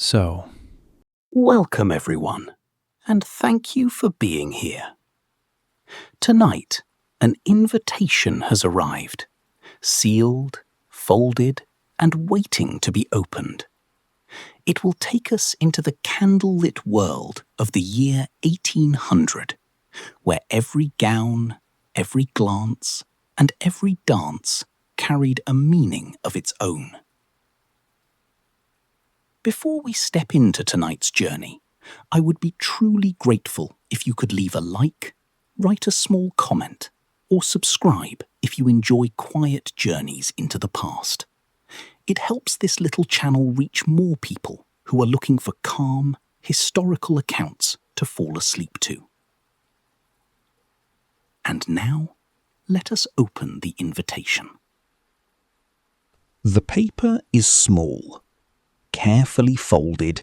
So, welcome everyone, and thank you for being here. Tonight, an invitation has arrived, sealed, folded, and waiting to be opened. It will take us into the candlelit world of the year 1800, where every gown, every glance, and every dance carried a meaning of its own. Before we step into tonight's journey, I would be truly grateful if you could leave a like, write a small comment, or subscribe if you enjoy quiet journeys into the past. It helps this little channel reach more people who are looking for calm, historical accounts to fall asleep to. And now, let us open the invitation. The paper is small, carefully folded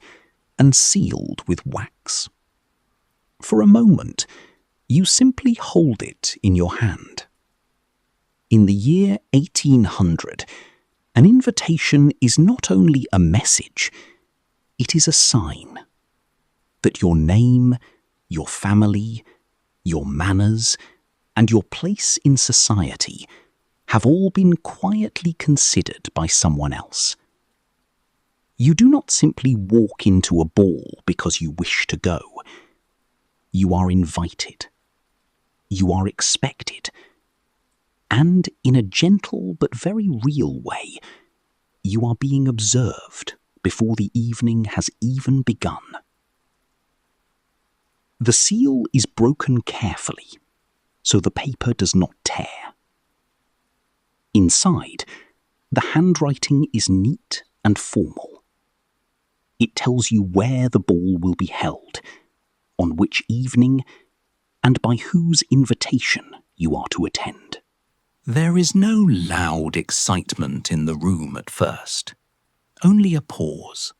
and sealed with wax. For a moment, you simply hold it in your hand. In the year 1800, an invitation is not only a message, it is a sign that your name, your family, your manners, and your place in society have all been quietly considered by someone else. You do not simply walk into a ball because you wish to go. You are invited. You are expected. And in a gentle but very real way, you are being observed before the evening has even begun. The seal is broken carefully, so the paper does not tear. Inside, the handwriting is neat and formal. It tells you where the ball will be held, on which evening, and by whose invitation you are to attend. There is no loud excitement in the room at first, only a pause.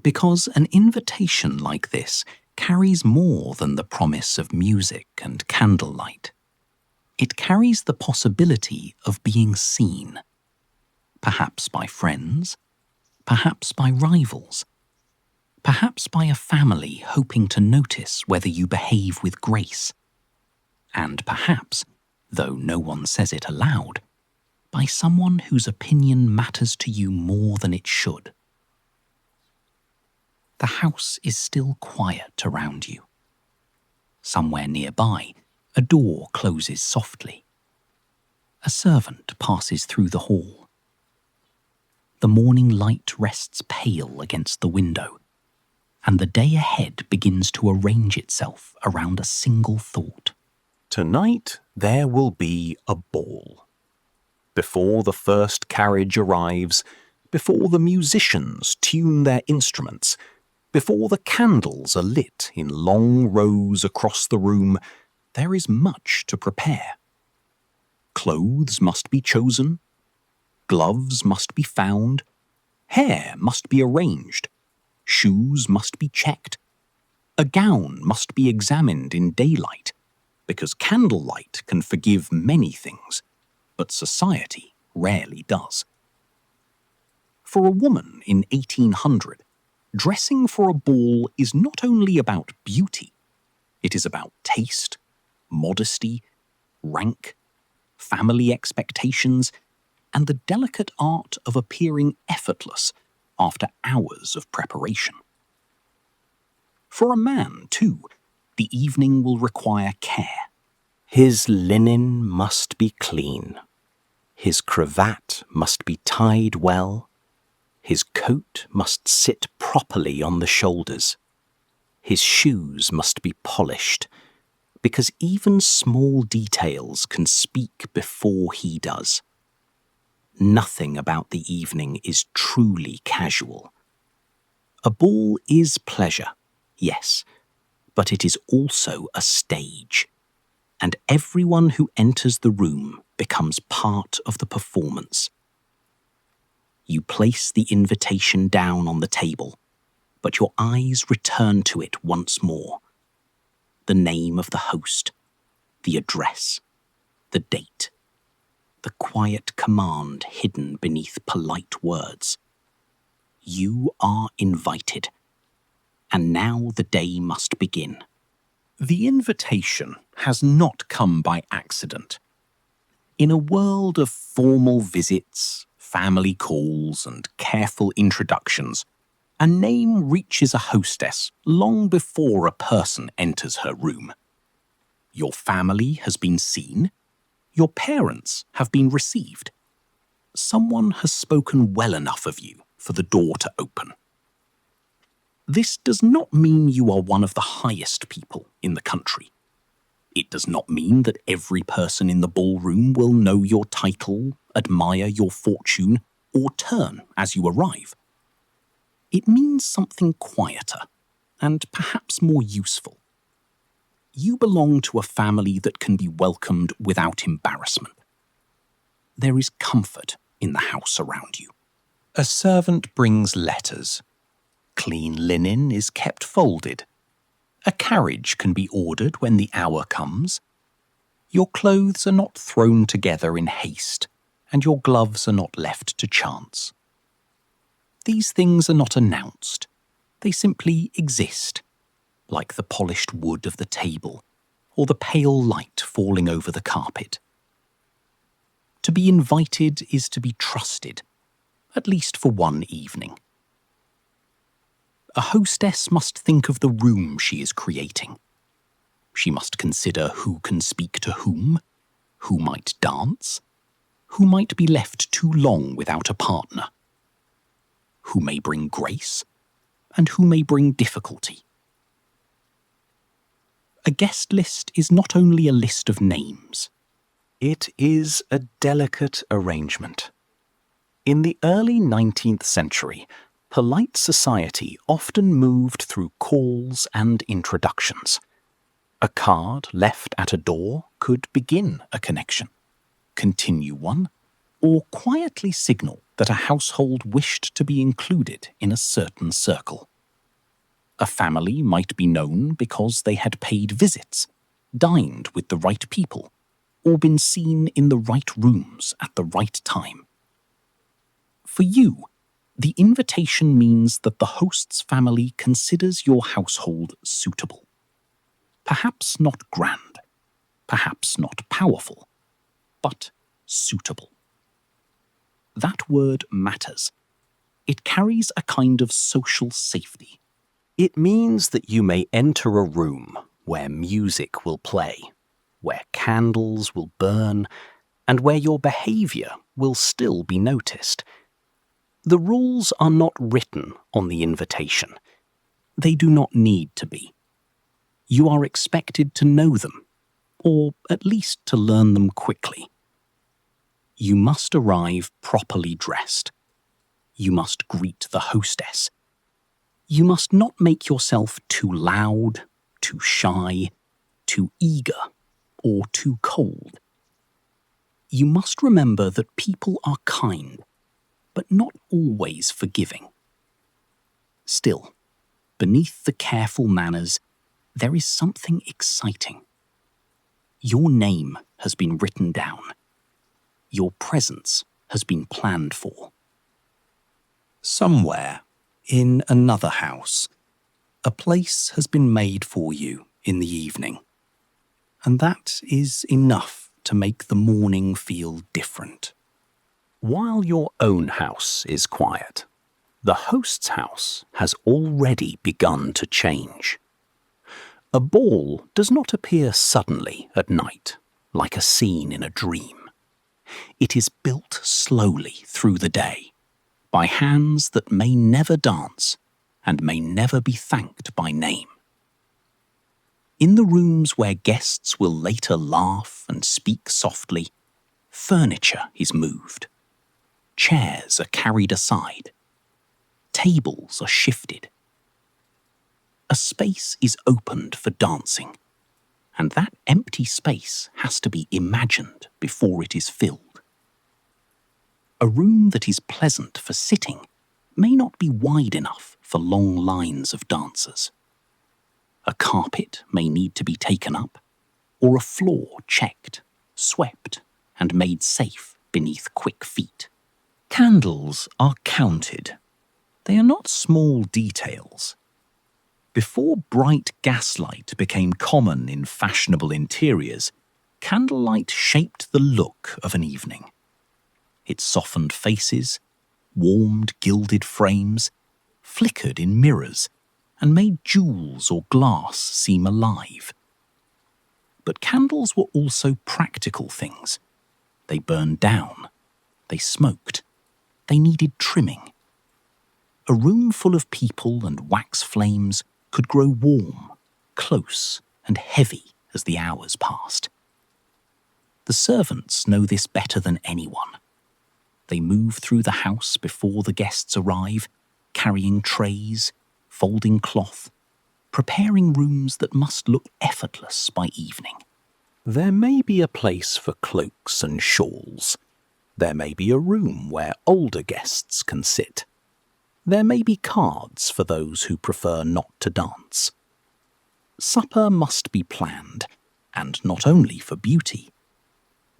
Because an invitation like this carries more than the promise of music and candlelight. It carries the possibility of being seen, perhaps by friends, perhaps by rivals, perhaps by a family hoping to notice whether you behave with grace, and perhaps, though no one says it aloud, by someone whose opinion matters to you more than it should. The house is still quiet around you. Somewhere nearby, a door closes softly. A servant passes through the hall. The morning light rests pale against the window, and the day ahead begins to arrange itself around a single thought. Tonight there will be a ball. Before the first carriage arrives, before the musicians tune their instruments, before the candles are lit in long rows across the room, there is much to prepare. Clothes must be chosen, gloves must be found, hair must be arranged, shoes must be checked, a gown must be examined in daylight, because candlelight can forgive many things, but society rarely does. For a woman in 1800, dressing for a ball is not only about beauty, it is about taste, modesty, rank, family expectations, and the delicate art of appearing effortless after hours of preparation. For a man, too, the evening will require care. His linen must be clean. His cravat must be tied well. His coat must sit properly on the shoulders. His shoes must be polished, because even small details can speak before he does. Nothing about the evening is truly casual. A ball is pleasure, yes, but it is also a stage, and everyone who enters the room becomes part of the performance. You place the invitation down on the table, but your eyes return to it once more. The name of the host, the address, the date, the quiet command hidden beneath polite words. You are invited. And now the day must begin. The invitation has not come by accident. In a world of formal visits, family calls, and careful introductions, a name reaches a hostess long before a person enters her room. Your family has been seen. Your parents have been received. Someone has spoken well enough of you for the door to open. This does not mean you are one of the highest people in the country. It does not mean that every person in the ballroom will know your title, admire your fortune, or turn as you arrive. It means something quieter and perhaps more useful. You belong to a family that can be welcomed without embarrassment. There is comfort in the house around you. A servant brings letters. Clean linen is kept folded. A carriage can be ordered when the hour comes. Your clothes are not thrown together in haste, and your gloves are not left to chance. These things are not announced. They simply exist, like the polished wood of the table or the pale light falling over the carpet. To be invited is to be trusted, at least for one evening. A hostess must think of the room she is creating. She must consider who can speak to whom, who might dance, who might be left too long without a partner, who may bring grace, and who may bring difficulty. A guest list is not only a list of names. It is a delicate arrangement. In the early 19th century, polite society often moved through calls and introductions. A card left at a door could begin a connection, continue one, or quietly signal that a household wished to be included in a certain circle. A family might be known because they had paid visits, dined with the right people, or been seen in the right rooms at the right time. For you, the invitation means that the host's family considers your household suitable. Perhaps not grand, perhaps not powerful, but suitable. That word matters. It carries a kind of social safety. It means that you may enter a room where music will play, where candles will burn, and where your behaviour will still be noticed. The rules are not written on the invitation. They do not need to be. You are expected to know them, or at least to learn them quickly. You must arrive properly dressed. You must greet the hostess. You must not make yourself too loud, too shy, too eager, or too cold. You must remember that people are kind, but not always forgiving. Still, beneath the careful manners, there is something exciting. Your name has been written down. Your presence has been planned for. Somewhere, in another house, a place has been made for you in the evening. And that is enough to make the morning feel different. While your own house is quiet, the host's house has already begun to change. A ball does not appear suddenly at night, like a scene in a dream. It is built slowly through the day, by hands that may never dance and may never be thanked by name. In the rooms where guests will later laugh and speak softly, furniture is moved. Chairs are carried aside. Tables are shifted. A space is opened for dancing, and that empty space has to be imagined before it is filled. A room that is pleasant for sitting may not be wide enough for long lines of dancers. A carpet may need to be taken up, or a floor checked, swept, and made safe beneath quick feet. Candles are counted. They are not small details. Before bright gaslight became common in fashionable interiors, candlelight shaped the look of an evening. It softened faces, warmed gilded frames, flickered in mirrors, and made jewels or glass seem alive. But candles were also practical things. They burned down. They smoked. They needed trimming. A room full of people and wax flames could grow warm, close, and heavy as the hours passed. The servants know this better than anyone. They move through the house before the guests arrive, carrying trays, folding cloth, preparing rooms that must look effortless by evening. There may be a place for cloaks and shawls. There may be a room where older guests can sit. There may be cards for those who prefer not to dance. Supper must be planned, and not only for beauty.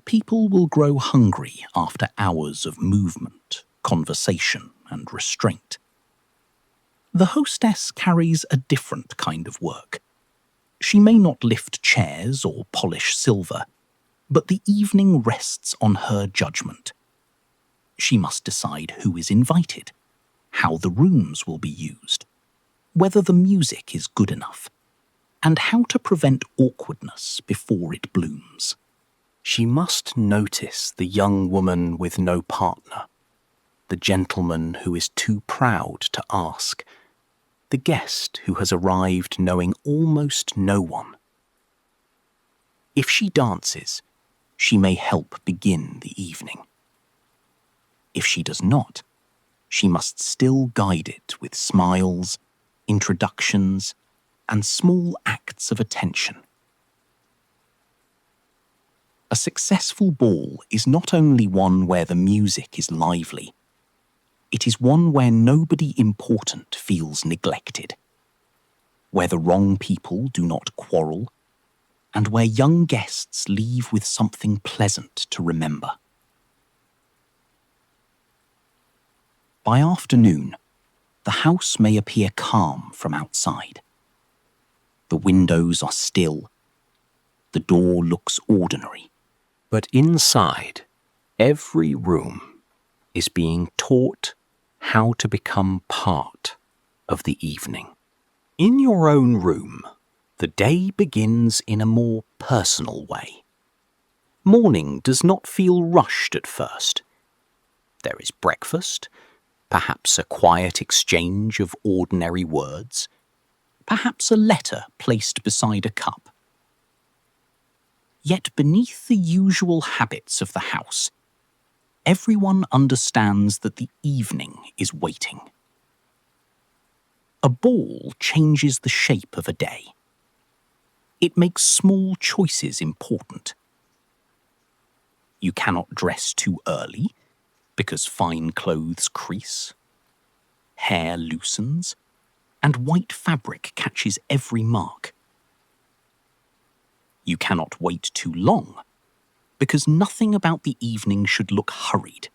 People will grow hungry after hours of movement, conversation, and restraint. The hostess carries a different kind of work. She may not lift chairs or polish silver, but the evening rests on her judgment. She must decide who is invited, how the rooms will be used, whether the music is good enough, and how to prevent awkwardness before it blooms. She must notice the young woman with no partner, the gentleman who is too proud to ask, the guest who has arrived knowing almost no one. If she dances, she may help begin the evening. If she does not, she must still guide it with smiles, introductions, and small acts of attention. A successful ball is not only one where the music is lively, it is one where nobody important feels neglected, where the wrong people do not quarrel, and where young guests leave with something pleasant to remember. By afternoon, the house may appear calm from outside. The windows are still. The door looks ordinary. But inside, every room is being taught how to become part of the evening. In your own room, the day begins in a more personal way. Morning does not feel rushed at first. There is breakfast, perhaps a quiet exchange of ordinary words, perhaps a letter placed beside a cup. Yet beneath the usual habits of the house, everyone understands that the evening is waiting. A ball changes the shape of a day. It makes small choices important. You cannot dress too early, because fine clothes crease, hair loosens, and white fabric catches every mark. You cannot wait too long, because nothing about the evening should look hurried.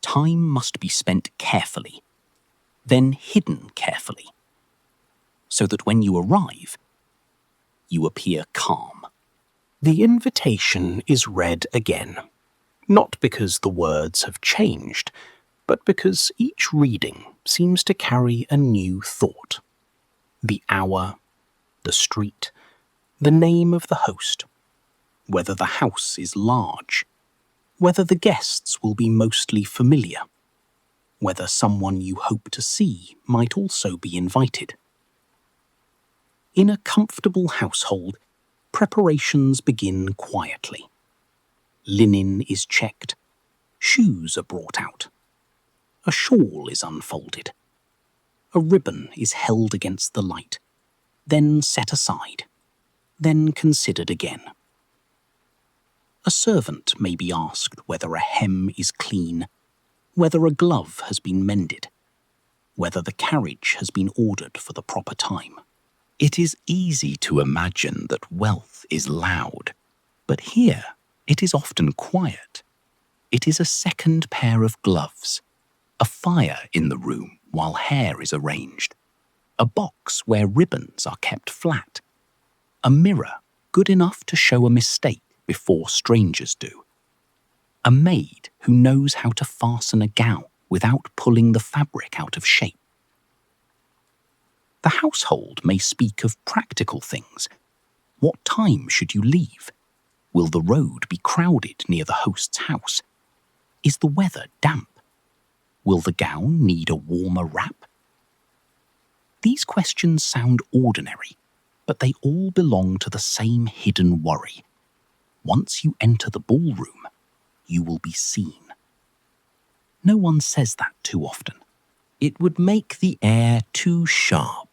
Time must be spent carefully, then hidden carefully, so that when you arrive, you appear calm. The invitation is read again. Not because the words have changed, but because each reading seems to carry a new thought. The hour, the street, the name of the host, whether the house is large, whether the guests will be mostly familiar, whether someone you hope to see might also be invited. In a comfortable household, preparations begin quietly. Linen is checked, shoes are brought out, a shawl is unfolded, a ribbon is held against the light, then set aside, then considered again. A servant may be asked whether a hem is clean, whether a glove has been mended, whether the carriage has been ordered for the proper time. It is easy to imagine that wealth is loud, but here it is often quiet. It is a second pair of gloves, a fire in the room while hair is arranged, a box where ribbons are kept flat, a mirror good enough to show a mistake before strangers do, a maid who knows how to fasten a gown without pulling the fabric out of shape. The household may speak of practical things. What time should you leave? Will the road be crowded near the host's house? Is the weather damp? Will the gown need a warmer wrap? These questions sound ordinary, but they all belong to the same hidden worry. Once you enter the ballroom, you will be seen. No one says that too often. It would make the air too sharp.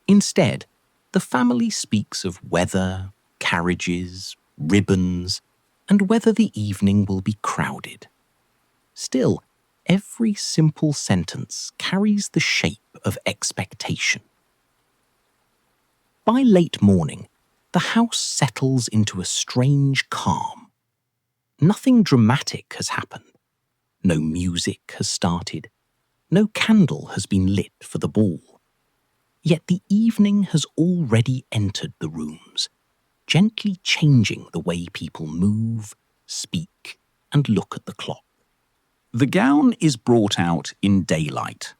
Instead, the family speaks of weather, carriages, ribbons, and whether the evening will be crowded. Still, every simple sentence carries the shape of expectation. By late morning, the house settles into a strange calm. Nothing dramatic has happened. No music has started. No candle has been lit for the ball. Yet the evening has already entered the rooms, gently changing the way people move, speak, and look at the clock. The gown is brought out in daylight.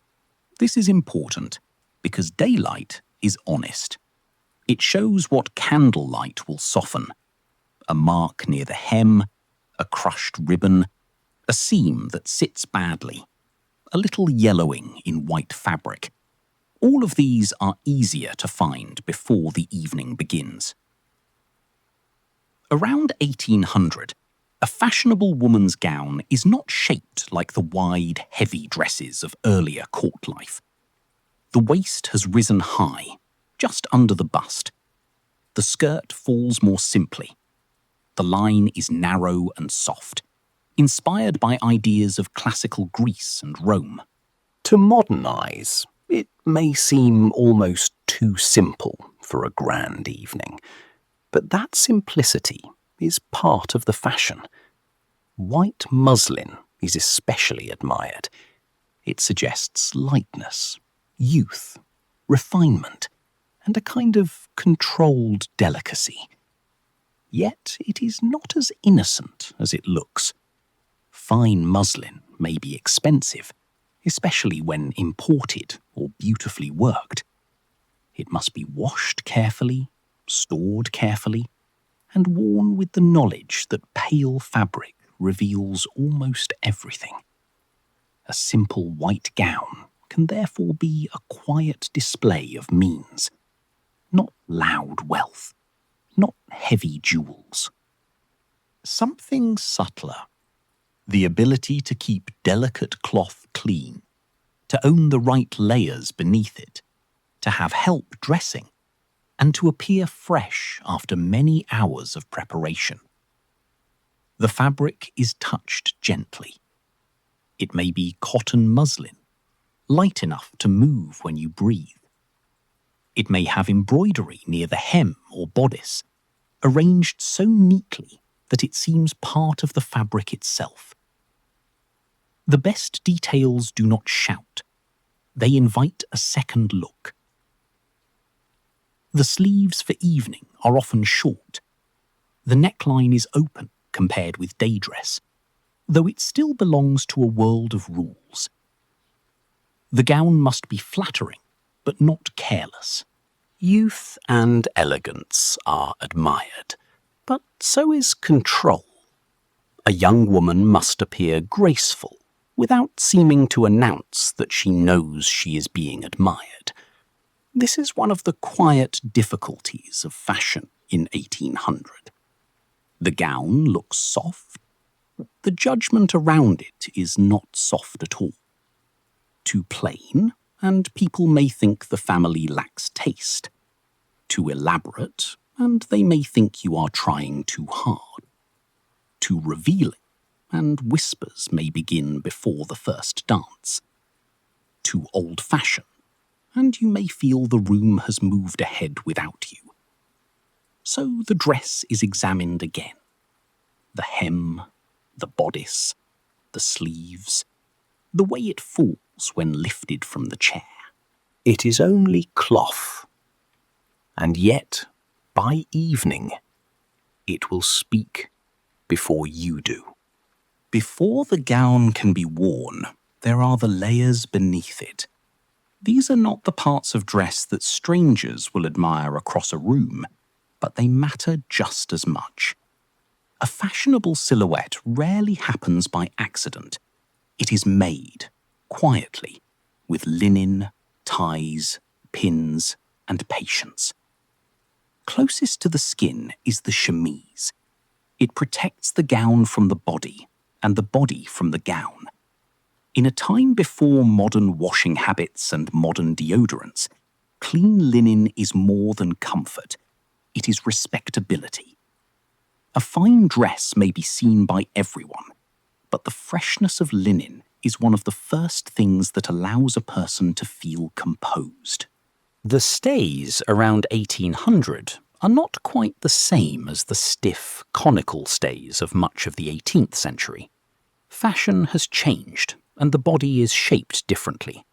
This is important because daylight is honest. It shows what candlelight will soften. A mark near the hem, a crushed ribbon, a seam that sits badly, a little yellowing in white fabric. All of these are easier to find before the evening begins. Around 1800, a fashionable woman's gown is not shaped like the wide, heavy dresses of earlier court life. The waist has risen high, just under the bust. The skirt falls more simply. The line is narrow and soft, inspired by ideas of classical Greece and Rome. To modernise, it may seem almost too simple for a grand evening, but that simplicity is part of the fashion. White muslin is especially admired. It suggests lightness, youth, refinement, and a kind of controlled delicacy. Yet it is not as innocent as it looks. Fine muslin may be expensive, especially when imported or beautifully worked. It must be washed carefully, stored carefully, and worn with the knowledge that pale fabric reveals almost everything. A simple white gown can therefore be a quiet display of means, not loud wealth, not heavy jewels. Something subtler, the ability to keep delicate cloth clean, to own the right layers beneath it, to have help dressing, and to appear fresh after many hours of preparation. The fabric is touched gently. It may be cotton muslin, light enough to move when you breathe. It may have embroidery near the hem or bodice, arranged so neatly that it seems part of the fabric itself. The best details do not shout. They invite a second look. The sleeves for evening are often short. The neckline is open compared with day dress, though it still belongs to a world of rules. The gown must be flattering, but not careless. Youth and elegance are admired, but so is control. A young woman must appear graceful, without seeming to announce that she knows she is being admired. This is one of the quiet difficulties of fashion in 1800. The gown looks soft. The judgment around it is not soft at all. Too plain, and people may think the family lacks taste. Too elaborate, and they may think you are trying too hard. Too revealing, and whispers may begin before the first dance. Too old-fashioned, and you may feel the room has moved ahead without you. So the dress is examined again. The hem, the bodice, the sleeves, the way it falls when lifted from the chair. It is only cloth, and yet, by evening, it will speak before you do. Before the gown can be worn, there are the layers beneath it. These are not the parts of dress that strangers will admire across a room, but they matter just as much. A fashionable silhouette rarely happens by accident. It is made, quietly, with linen, ties, pins, and patience. Closest to the skin is the chemise. It protects the gown from the body, and the body from the gown. In a time before modern washing habits and modern deodorants, clean linen is more than comfort. It is respectability. A fine dress may be seen by everyone, but the freshness of linen is one of the first things that allows a person to feel composed. The stays around 1800 are not quite the same as the stiff, conical stays of much of the 18th century. Fashion has changed, and the body is shaped differently.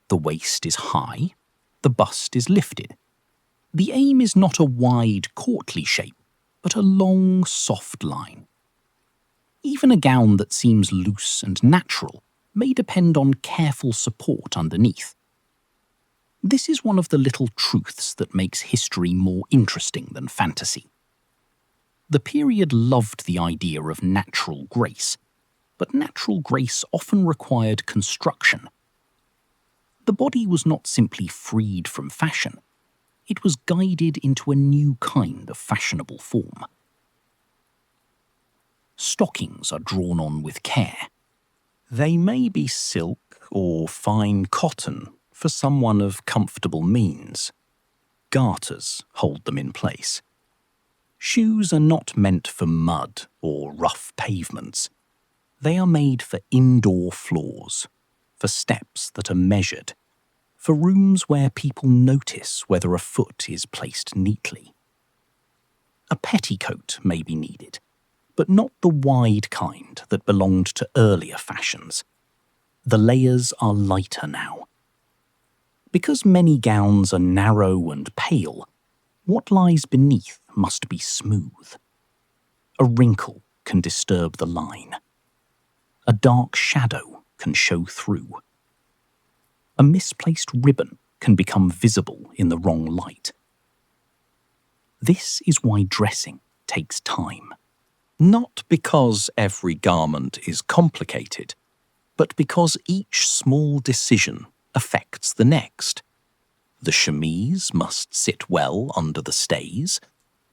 The waist is high, the bust is lifted. The aim is not a wide, courtly shape, but a long, soft line. Even a gown that seems loose and natural may depend on careful support underneath. This is one of the little truths that makes history more interesting than fantasy. The period loved the idea of natural grace, but natural grace often required construction. The body was not simply freed from fashion, it was guided into a new kind of fashionable form. Stockings are drawn on with care. They may be silk or fine cotton for someone of comfortable means. Garters hold them in place. Shoes are not meant for mud or rough pavements. They are made for indoor floors, for steps that are measured, for rooms where people notice whether a foot is placed neatly. A petticoat may be needed, but not the wide kind that belonged to earlier fashions. The layers are lighter now. Because many gowns are narrow and pale, what lies beneath must be smooth. A wrinkle can disturb the line. A dark shadow can show through. A misplaced ribbon can become visible in the wrong light. This is why dressing takes time. Not because every garment is complicated, but because each small decision affects the next. The chemise must sit well under the stays.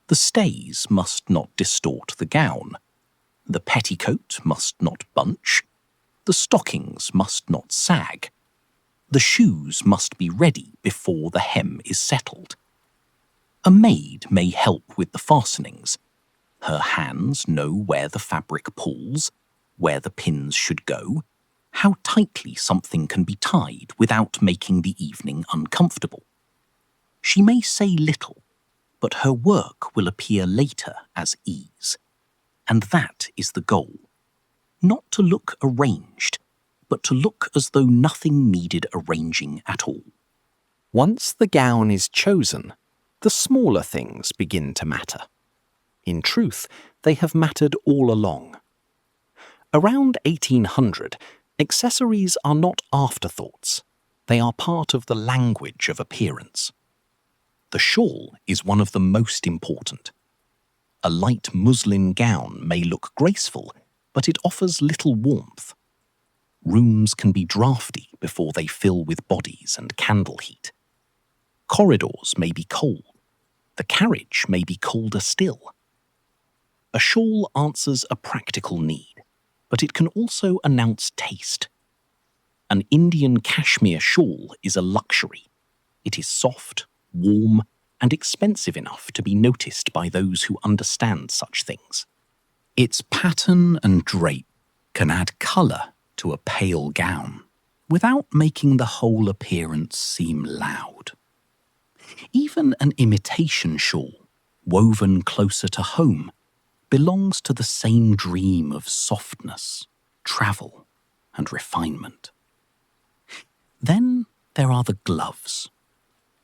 The stays must not distort the gown. The petticoat must not bunch. The stockings must not sag. The shoes must be ready before the hem is settled. A maid may help with the fastenings. Her hands know where the fabric pulls, where the pins should go, how tightly something can be tied without making the evening uncomfortable. She may say little, but her work will appear later as ease. And that is the goal. Not to look arranged, but to look as though nothing needed arranging at all. Once the gown is chosen, the smaller things begin to matter. In truth, they have mattered all along. Around 1800, accessories are not afterthoughts. They are part of the language of appearance. The shawl is one of the most important. A light muslin gown may look graceful, but it offers little warmth. Rooms can be drafty before they fill with bodies and candle heat. Corridors may be cold. The carriage may be colder still. A shawl answers a practical need, but it can also announce taste. An Indian cashmere shawl is a luxury. It is soft, warm, and expensive enough to be noticed by those who understand such things. Its pattern and drape can add colour to a pale gown without making the whole appearance seem loud. Even an imitation shawl, woven closer to home, belongs to the same dream of softness, travel, and refinement. Then there are the gloves.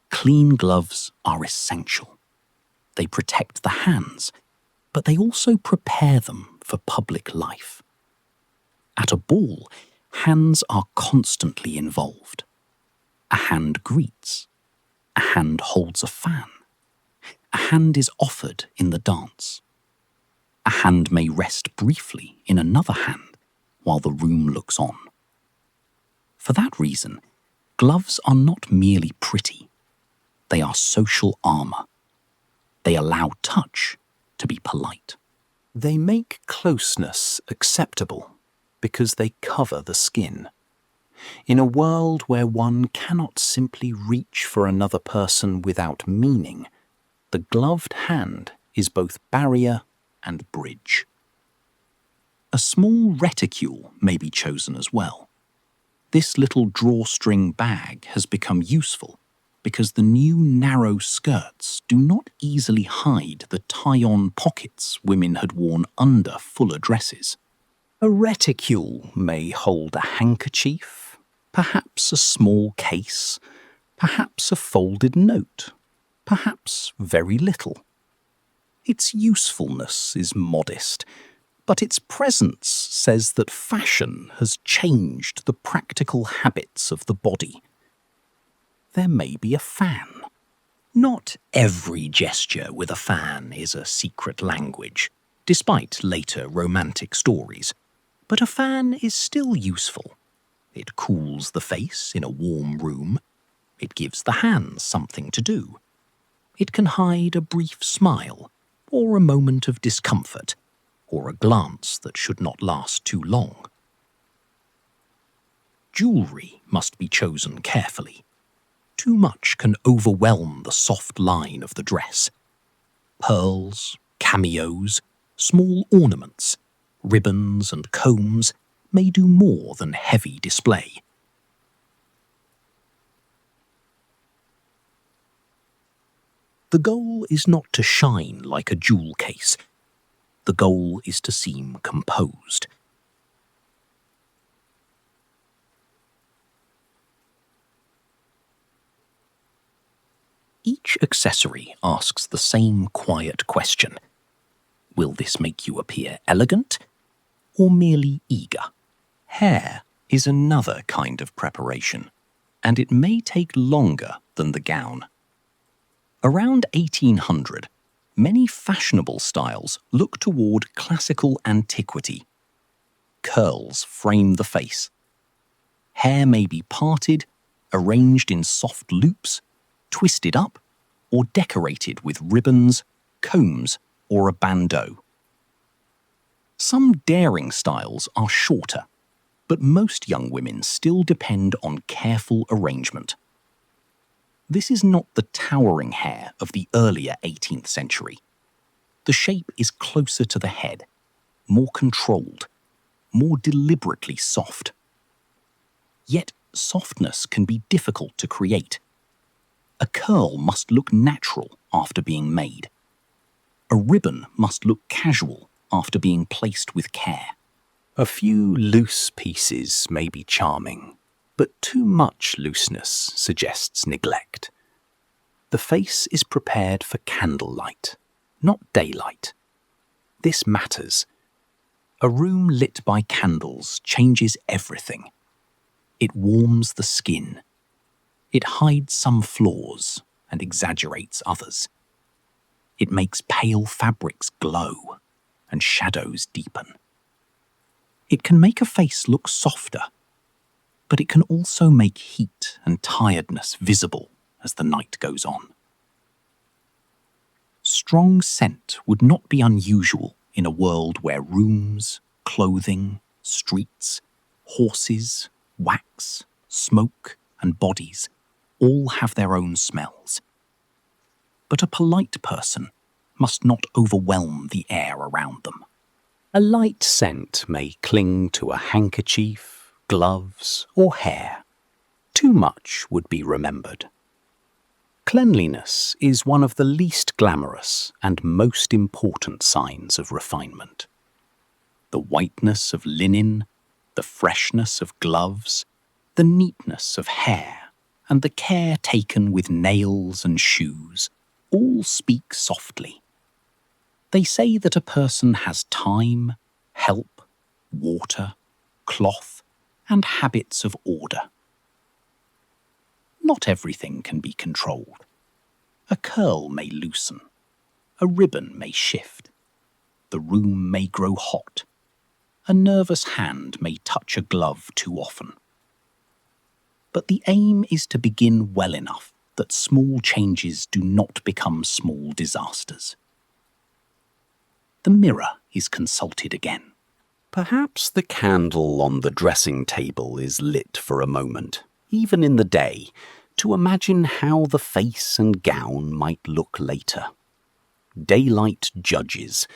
Clean gloves are essential. They protect the hands, but they also prepare them for public life. At a ball, hands are constantly involved. A hand greets. A hand holds a fan. A hand is offered in the dance. A hand may rest briefly in another hand while the room looks on. For that reason, gloves are not merely pretty. They are social armour. They allow touch to be polite. They make closeness acceptable because they cover the skin. In a world where one cannot simply reach for another person without meaning, the gloved hand is both barrier and bridge. A small reticule may be chosen as well. This little drawstring bag has become useful because the new narrow skirts do not easily hide the tie-on pockets women had worn under fuller dresses. A reticule may hold a handkerchief, perhaps a small case, perhaps a folded note, perhaps very little. Its usefulness is modest, but its presence says that fashion has changed the practical habits of the body. There may be a fan. Not every gesture with a fan is a secret language, despite later romantic stories. But a fan is still useful. It cools the face in a warm room. It gives the hands something to do. It can hide a brief smile, or a moment of discomfort, or a glance that should not last too long. Jewellery must be chosen carefully. Too much can overwhelm the soft line of the dress. Pearls, cameos, small ornaments, ribbons and combs may do more than heavy display. The goal is not to shine like a jewel case. The goal is to seem composed. Each accessory asks the same quiet question. Will this make you appear elegant or merely eager? Hair is another kind of preparation, and it may take longer than the gown. Around 1800, many fashionable styles look toward classical antiquity. Curls frame the face. Hair may be parted, arranged in soft loops, twisted up, or decorated with ribbons, combs, or a bandeau. Some daring styles are shorter, but most young women still depend on careful arrangement. This is not the towering hair of the earlier 18th century. The shape is closer to the head, more controlled, more deliberately soft. Yet softness can be difficult to create. A curl must look natural after being made. A ribbon must look casual after being placed with care. A few loose pieces may be charming, but too much looseness suggests neglect. The face is prepared for candlelight, not daylight. This matters. A room lit by candles changes everything. It warms the skin. It hides some flaws and exaggerates others. It makes pale fabrics glow and shadows deepen. It can make a face look softer, but it can also make heat and tiredness visible as the night goes on. Strong scent would not be unusual in a world where rooms, clothing, streets, horses, wax, smoke, and bodies all have their own smells. But a polite person must not overwhelm the air around them. A light scent may cling to a handkerchief, gloves, or hair. Too much would be remembered. Cleanliness is one of the least glamorous and most important signs of refinement. The whiteness of linen, the freshness of gloves, the neatness of hair, and the care taken with nails and shoes all speak softly. They say that a person has time, help, water, cloth, and habits of order. Not everything can be controlled. A curl may loosen, a ribbon may shift, the room may grow hot, a nervous hand may touch a glove too often. But the aim is to begin well enough that small changes do not become small disasters. The mirror is consulted again. Perhaps the candle on the dressing table is lit for a moment, even in the day, to imagine how the face and gown might look later. Daylight judges,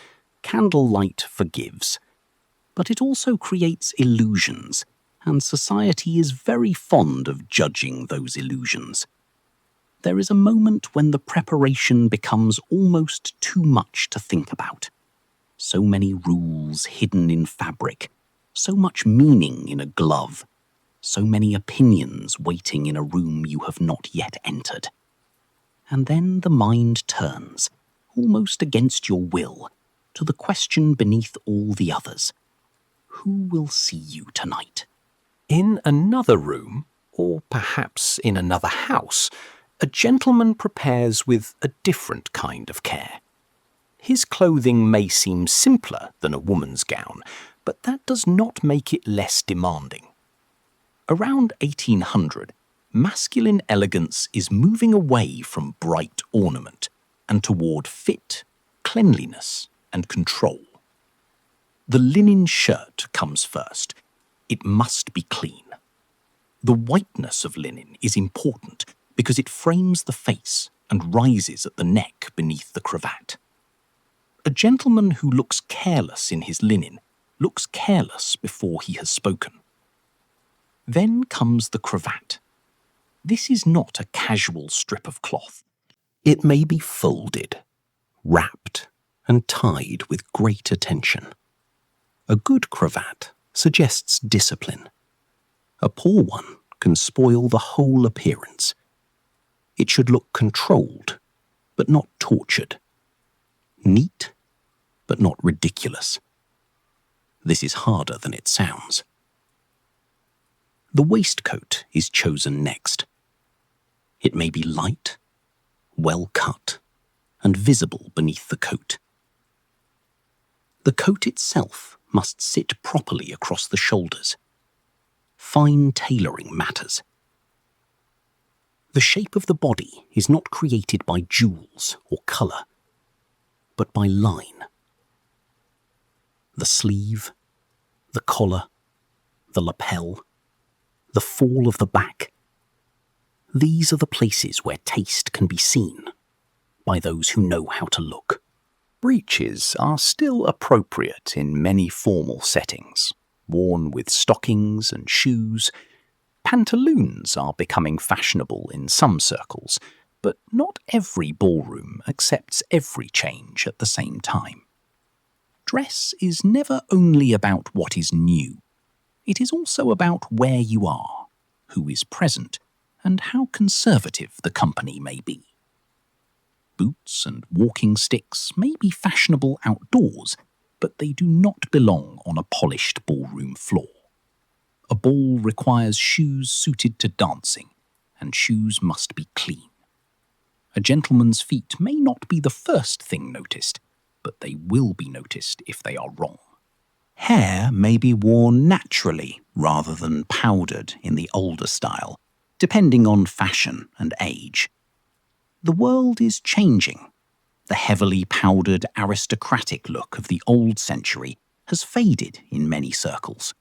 candlelight forgives, but it also creates illusions, and society is very fond of judging those illusions. There is a moment when the preparation becomes almost too much to think about. So many rules hidden in fabric, so much meaning in a glove, so many opinions waiting in a room you have not yet entered. And then the mind turns, almost against your will, to the question beneath all the others. Who will see you tonight? In another room, or perhaps in another house, a gentleman prepares with a different kind of care. His clothing may seem simpler than a woman's gown, but that does not make it less demanding. Around 1800, masculine elegance is moving away from bright ornament and toward fit, cleanliness, and control. The linen shirt comes first. It must be clean. The whiteness of linen is important because it frames the face and rises at the neck beneath the cravat. A gentleman who looks careless in his linen looks careless before he has spoken. Then comes the cravat. This is not a casual strip of cloth. It may be folded, wrapped, and tied with great attention. A good cravat suggests discipline. A poor one can spoil the whole appearance. It should look controlled, but not tortured. Neat, but not ridiculous. This is harder than it sounds. The waistcoat is chosen next. It may be light, well cut, and visible beneath the coat. The coat itself must sit properly across the shoulders. Fine tailoring matters. The shape of the body is not created by jewels or colour, but by line. The sleeve, the collar, the lapel, the fall of the back. These are the places where taste can be seen by those who know how to look. Breeches are still appropriate in many formal settings, worn with stockings and shoes. Pantaloons are becoming fashionable in some circles, but not every ballroom accepts every change at the same time. Dress is never only about what is new. It is also about where you are, who is present, and how conservative the company may be. Boots and walking sticks may be fashionable outdoors, but they do not belong on a polished ballroom floor. A ball requires shoes suited to dancing, and shoes must be clean. A gentleman's feet may not be the first thing noticed, but they will be noticed if they are wrong. Hair may be worn naturally rather than powdered in the older style, depending on fashion and age. The world is changing. The heavily powdered aristocratic look of the old century has faded in many circles.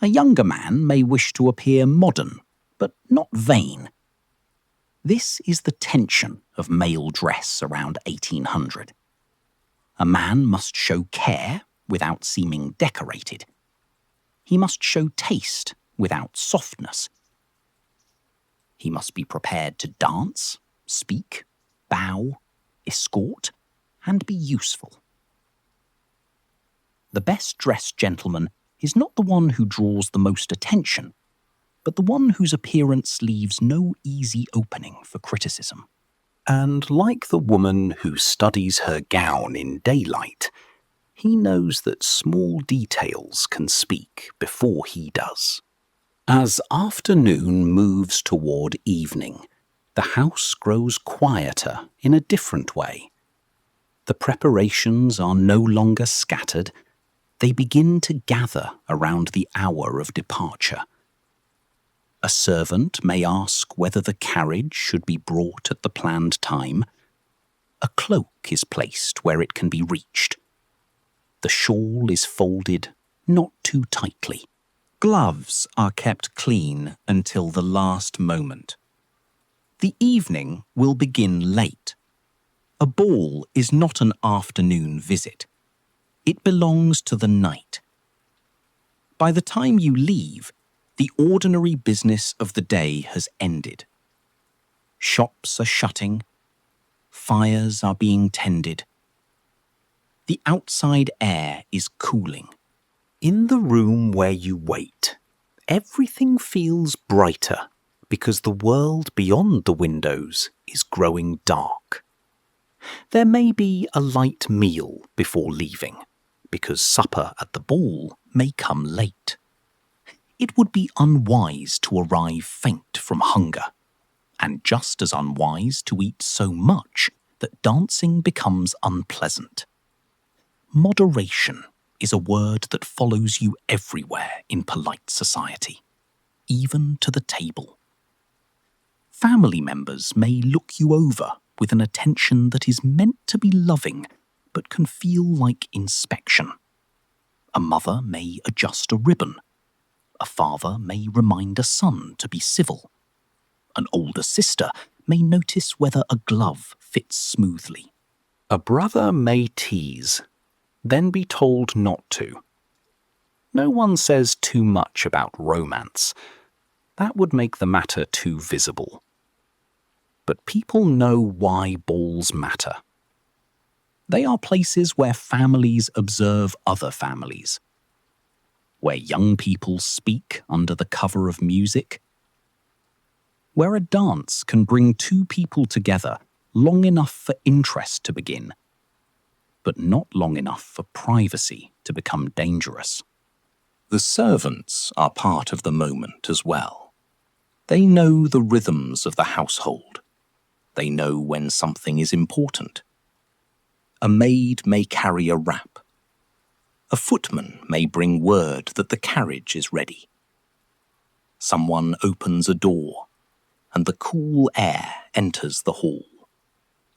A younger man may wish to appear modern, but not vain. This is the tension of male dress around 1800. A man must show care without seeming decorated. He must show taste without softness. He must be prepared to dance, speak, bow, escort, and be useful. The best-dressed gentleman is not the one who draws the most attention, but the one whose appearance leaves no easy opening for criticism. And like the woman who studies her gown in daylight, he knows that small details can speak before he does. As afternoon moves toward evening, the house grows quieter in a different way. The preparations are no longer scattered. They begin to gather around the hour of departure. A servant may ask whether the carriage should be brought at the planned time. A cloak is placed where it can be reached. The shawl is folded not too tightly. Gloves are kept clean until the last moment. The evening will begin late. A ball is not an afternoon visit. It belongs to the night. By the time you leave, the ordinary business of the day has ended. Shops are shutting. Fires are being tended. The outside air is cooling. In the room where you wait, everything feels brighter because the world beyond the windows is growing dark. There may be a light meal before leaving, because supper at the ball may come late. It would be unwise to arrive faint from hunger, and just as unwise to eat so much that dancing becomes unpleasant. Moderation is a word that follows you everywhere in polite society, even to the table. Family members may look you over with an attention that is meant to be loving but can feel like inspection. A mother may adjust a ribbon. A father may remind a son to be civil. An older sister may notice whether a glove fits smoothly. A brother may tease, then be told not to. No one says too much about romance. That would make the matter too visible. But people know why balls matter. They are places where families observe other families, where young people speak under the cover of music, where a dance can bring two people together long enough for interest to begin, but not long enough for privacy to become dangerous. The servants are part of the moment as well. They know the rhythms of the household. They know when something is important. A maid may carry a wrap. A footman may bring word that the carriage is ready. Someone opens a door, and the cool air enters the hall.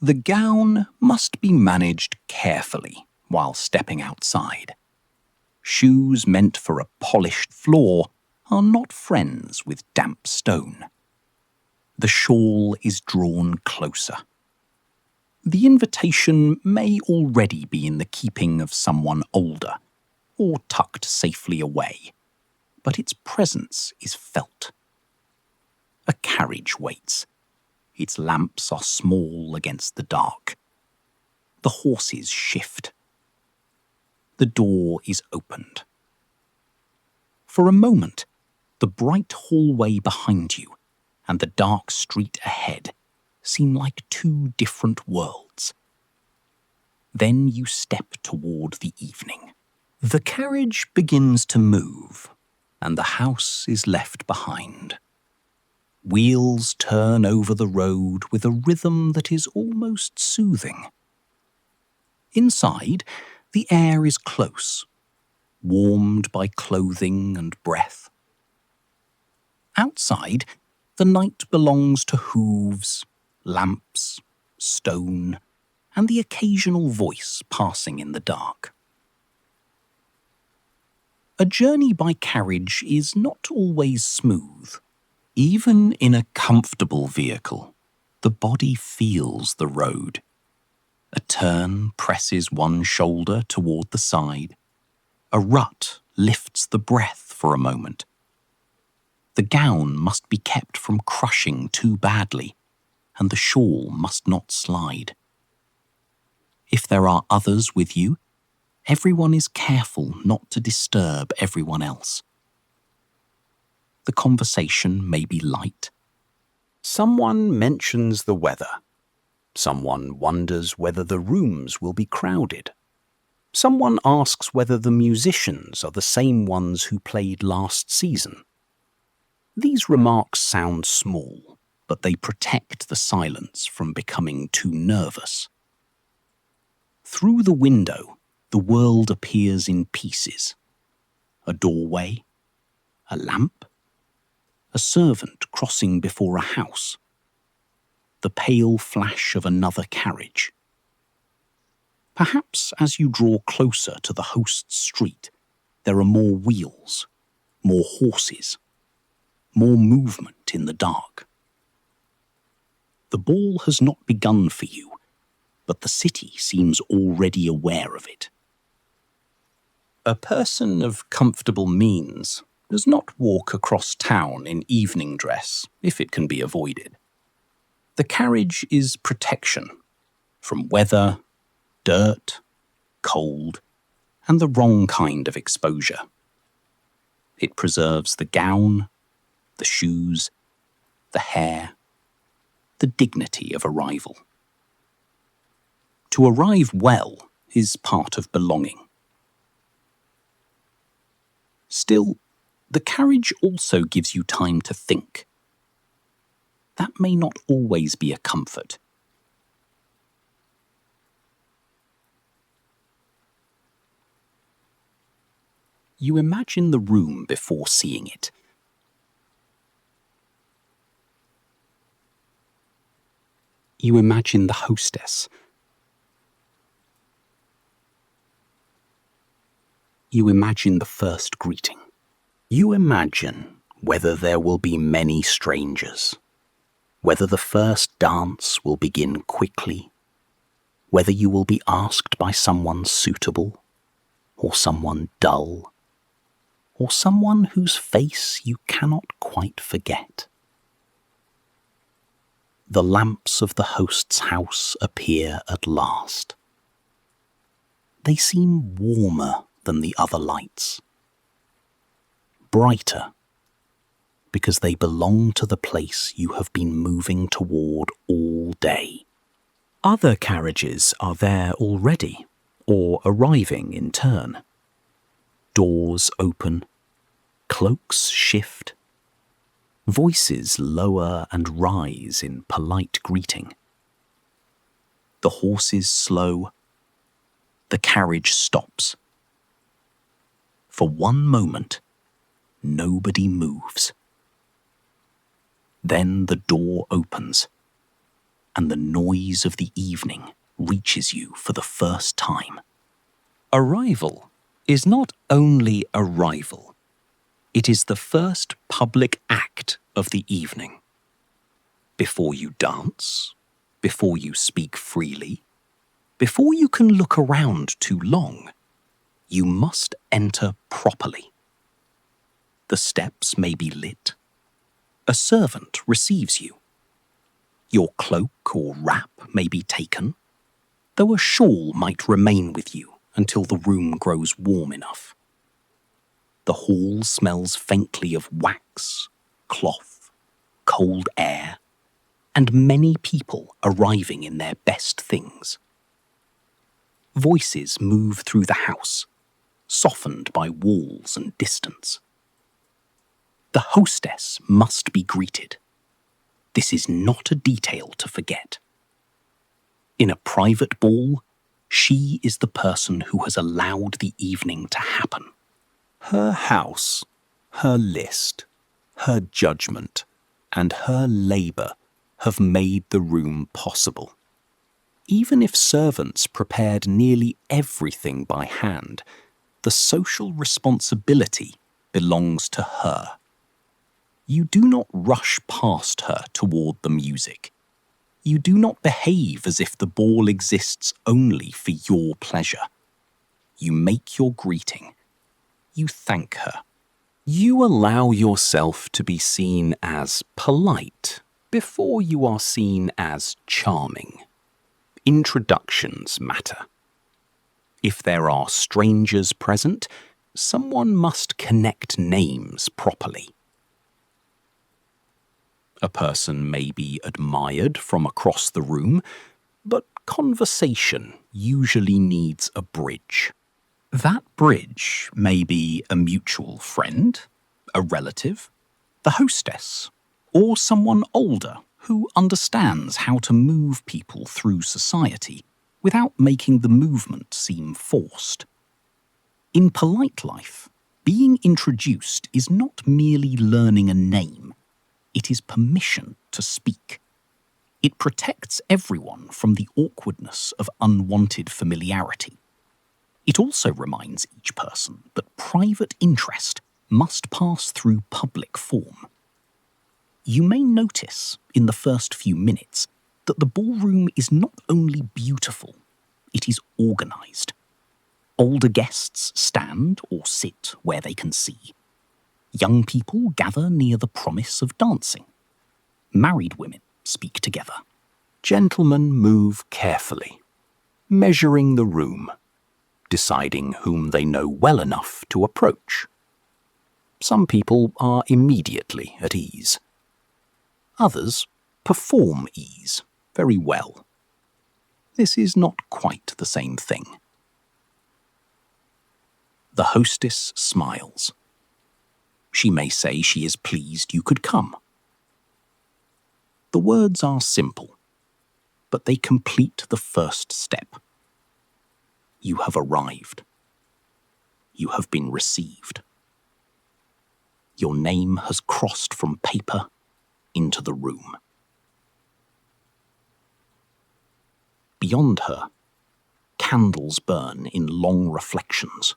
The gown must be managed carefully while stepping outside. Shoes meant for a polished floor are not friends with damp stone. The shawl is drawn closer. The invitation may already be in the keeping of someone older or tucked safely away, but its presence is felt. A carriage waits. Its lamps are small against the dark. The horses shift. The door is opened. For a moment, the bright hallway behind you and the dark street ahead seem like two different worlds. Then you step toward the evening. The carriage begins to move, and the house is left behind. Wheels turn over the road with a rhythm that is almost soothing. Inside, the air is close, warmed by clothing and breath. Outside, the night belongs to hooves, lamps, stone, and the occasional voice passing in the dark. A journey by carriage is not always smooth. Even in a comfortable vehicle, the body feels the road. A turn presses one shoulder toward the side. A rut lifts the breath for a moment. The gown must be kept from crushing too badly, and the shawl must not slide. If there are others with you, Everyone is careful not to disturb everyone else. The conversation may be light. Someone mentions the weather. Someone wonders whether the rooms will be crowded. Someone asks whether the musicians are the same ones who played last season. These remarks sound small, but they protect the silence from becoming too nervous. Through the window, the world appears in pieces. A doorway, a lamp, a servant crossing before a house, the pale flash of another carriage. Perhaps as you draw closer to the host's street, there are more wheels, more horses, more movement in the dark. The ball has not begun for you, but the city seems already aware of it. A person of comfortable means does not walk across town in evening dress if it can be avoided. The carriage is protection from weather, dirt, cold, and the wrong kind of exposure. It preserves the gown, the shoes, the hair, the dignity of arrival. To arrive well is part of belonging. Still, the carriage also gives you time to think. That may not always be a comfort. You imagine the room before seeing it. You imagine the hostess. You imagine the first greeting. You imagine whether there will be many strangers, whether the first dance will begin quickly, whether you will be asked by someone suitable, or someone dull, or someone whose face you cannot quite forget. The lamps of the host's house appear at last. They seem warmer than the other lights, brighter, because they belong to the place you have been moving toward all day. Other carriages are there already, or arriving in turn. Doors open, cloaks shift, voices lower and rise in polite greeting. The horses slow, the carriage stops. For one moment, nobody moves. Then the door opens, and the noise of the evening reaches you for the first time. Arrival is not only arrival, it is the first public act of the evening. Before you dance, before you speak freely, before you can look around too long, you must enter properly. The steps may be lit. A servant receives you. Your cloak or wrap may be taken, though a shawl might remain with you until the room grows warm enough. The hall smells faintly of wax, cloth, cold air, and many people arriving in their best things. Voices move through the house, softened by walls and distance. The hostess must be greeted. This is not a detail to forget. In a private ball, she is the person who has allowed the evening to happen. Her house, her list, her judgment, and her labour have made the room possible. Even if servants prepared nearly everything by hand, the social responsibility belongs to her. You do not rush past her toward the music. You do not behave as if the ball exists only for your pleasure. You make your greeting. You thank her. You allow yourself to be seen as polite before you are seen as charming. Introductions matter. If there are strangers present, someone must connect names properly. A person may be admired from across the room, but conversation usually needs a bridge. That bridge may be a mutual friend, a relative, the hostess, or someone older who understands how to move people through society without making the movement seem forced. In polite life, being introduced is not merely learning a name, it is permission to speak. It protects everyone from the awkwardness of unwanted familiarity. It also reminds each person that private interest must pass through public form. You may notice in the first few minutes that the ballroom is not only beautiful, it is organised. Older guests stand or sit where they can see. Young people gather near the promise of dancing. Married women speak together. Gentlemen move carefully, measuring the room, deciding whom they know well enough to approach. Some people are immediately at ease. Others perform ease very well. This is not quite the same thing. The hostess smiles. She may say she is pleased you could come. The words are simple, but they complete the first step. You have arrived. You have been received. Your name has crossed from paper into the room. Beyond her, candles burn in long reflections.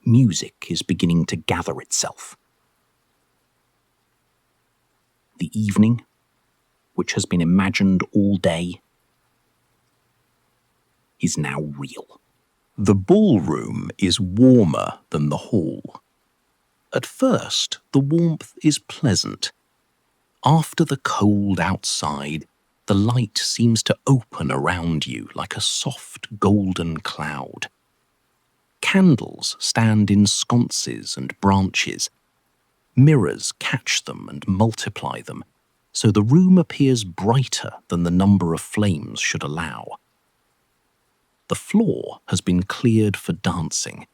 Music is beginning to gather itself. The evening, which has been imagined all day, is now real. The ballroom is warmer than the hall. At first, the warmth is pleasant. After the cold outside, the light seems to open around you like a soft golden cloud. Candles stand in sconces and branches. Mirrors catch them and multiply them, so the room appears brighter than the number of flames should allow. The floor has been cleared for dancing.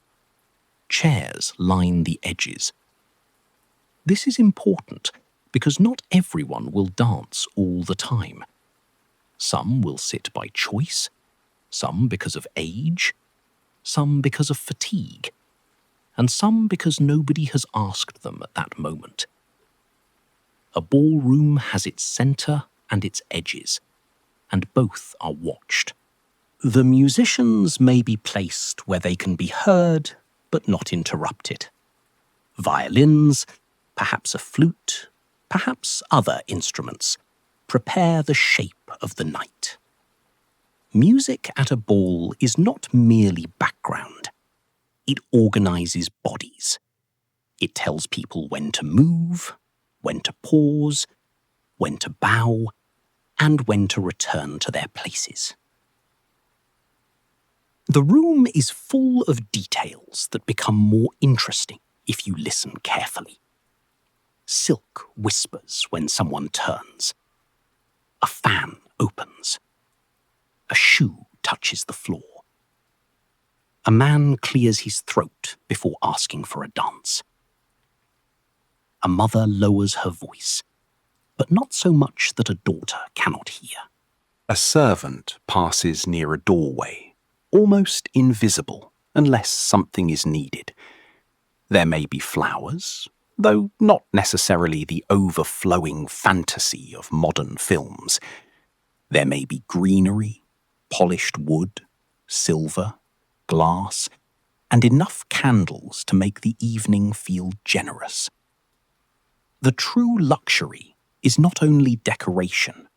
Chairs line the edges. This is important because not everyone will dance all the time. Some will sit by choice, some because of age, some because of fatigue, and some because nobody has asked them at that moment. A ballroom has its centre and its edges, and both are watched. The musicians may be placed where they can be heard but not interrupted. Violins, perhaps a flute, perhaps other instruments, prepare the shape of the night. Music at a ball is not merely background. It organises bodies. It tells people when to move, when to pause, when to bow, and when to return to their places. The room is full of details that become more interesting if you listen carefully. Silk whispers when someone turns. A fan opens. A shoe touches the floor. A man clears his throat before asking for a dance. A mother lowers her voice, but not so much that a daughter cannot hear. A servant passes near a doorway, almost invisible unless something is needed. There may be flowers, though not necessarily the overflowing fantasy of modern films. There may be greenery, polished wood, silver, glass, and enough candles to make the evening feel generous. The true luxury is not only decoration,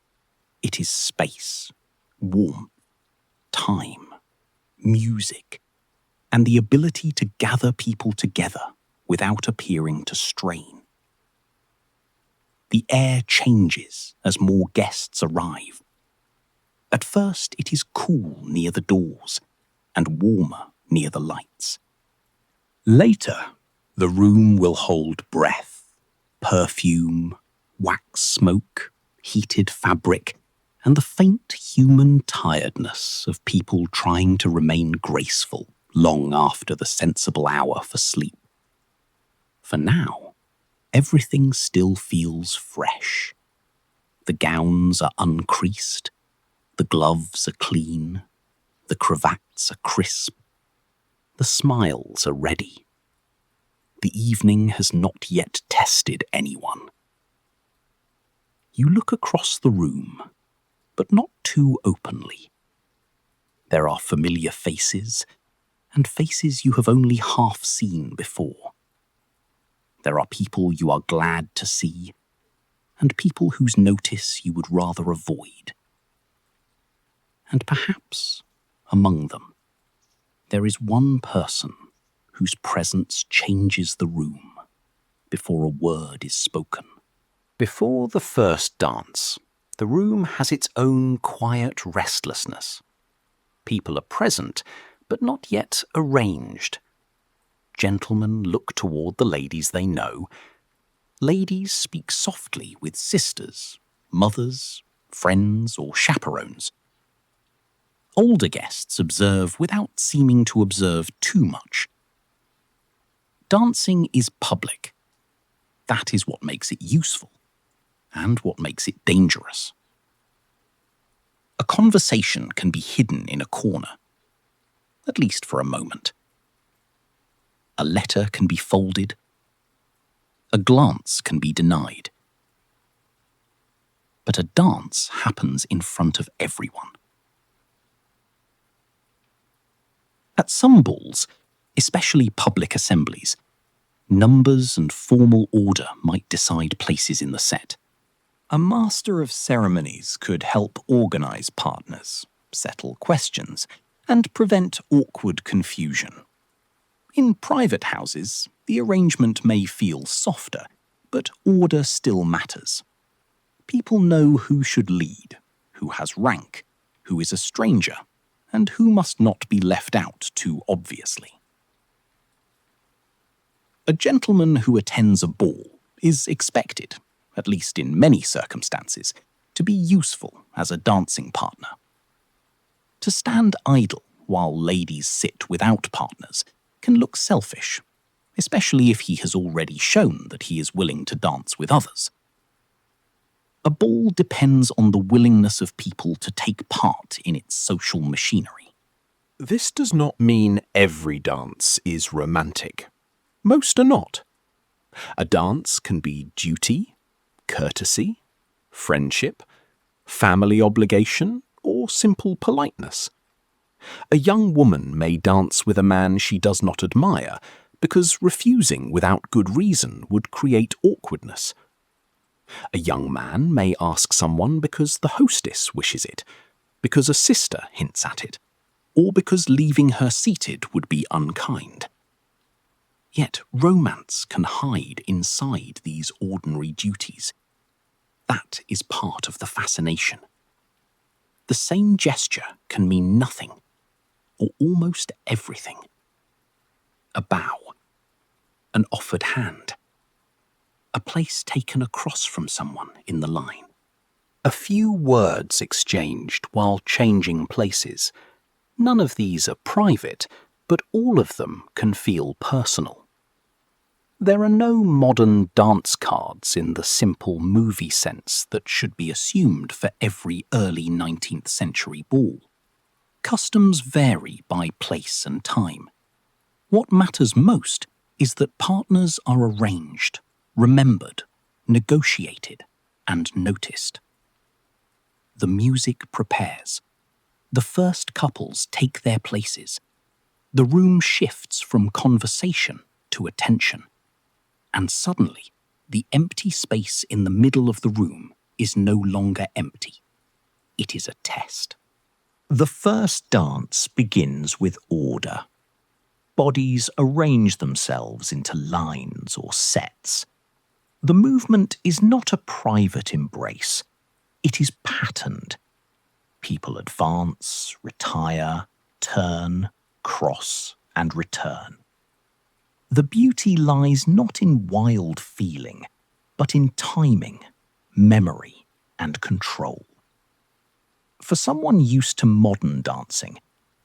it is space, warmth, time, music, and the ability to gather people together without appearing to strain. The air changes as more guests arrive. At first it is cool near the doors and warmer near the lights. Later, the room will hold breath, perfume, wax smoke, heated fabric, and the faint human tiredness of people trying to remain graceful long after the sensible hour for sleep. For now, everything still feels fresh. The gowns are uncreased, the gloves are clean, the cravats are crisp, the smiles are ready. The evening has not yet tested anyone. You look across the room, but not too openly. There are familiar faces, and faces you have only half seen before. There are people you are glad to see, and people whose notice you would rather avoid. And perhaps, among them, there is one person whose presence changes the room before a word is spoken. Before the first dance, the room has its own quiet restlessness. People are present, but not yet arranged. Gentlemen look toward the ladies they know. Ladies speak softly with sisters, mothers, friends, or chaperones. Older guests observe without seeming to observe too much. Dancing is public. That is what makes it useful, and what makes it dangerous. A conversation can be hidden in a corner, at least for a moment. A letter can be folded. A glance can be denied. But a dance happens in front of everyone. At some balls, especially public assemblies, numbers and formal order might decide places in the set. A master of ceremonies could help organize partners, settle questions, and prevent awkward confusion. In private houses, the arrangement may feel softer, but order still matters. People know who should lead, who has rank, who is a stranger, and who must not be left out too obviously. A gentleman who attends a ball is expected, at least in many circumstances, to be useful as a dancing partner. To stand idle while ladies sit without partners can look selfish, especially if he has already shown that he is willing to dance with others. A ball depends on the willingness of people to take part in its social machinery. This does not mean every dance is romantic. Most are not. A dance can be duty, courtesy, friendship, family obligation, or simple politeness. A young woman may dance with a man she does not admire because refusing without good reason would create awkwardness. A young man may ask someone because the hostess wishes it, because a sister hints at it, or because leaving her seated would be unkind. Yet romance can hide inside these ordinary duties. That is part of the fascination. The same gesture can mean nothing, or almost everything. A bow, an offered hand, a place taken across from someone in the line. A few words exchanged while changing places. None of these are private, but all of them can feel personal. There are no modern dance cards in the simple movie sense that should be assumed for every early 19th century ball. Customs vary by place and time. What matters most is that partners are arranged, remembered, negotiated, and noticed. The music prepares. The first couples take their places. The room shifts from conversation to attention. And suddenly, the empty space in the middle of the room is no longer empty. It is a test. The first dance begins with order. Bodies arrange themselves into lines or sets. The movement is not a private embrace. It is patterned. People advance, retire, turn, cross, and return. The beauty lies not in wild feeling, but in timing, memory, and control. For someone used to modern dancing,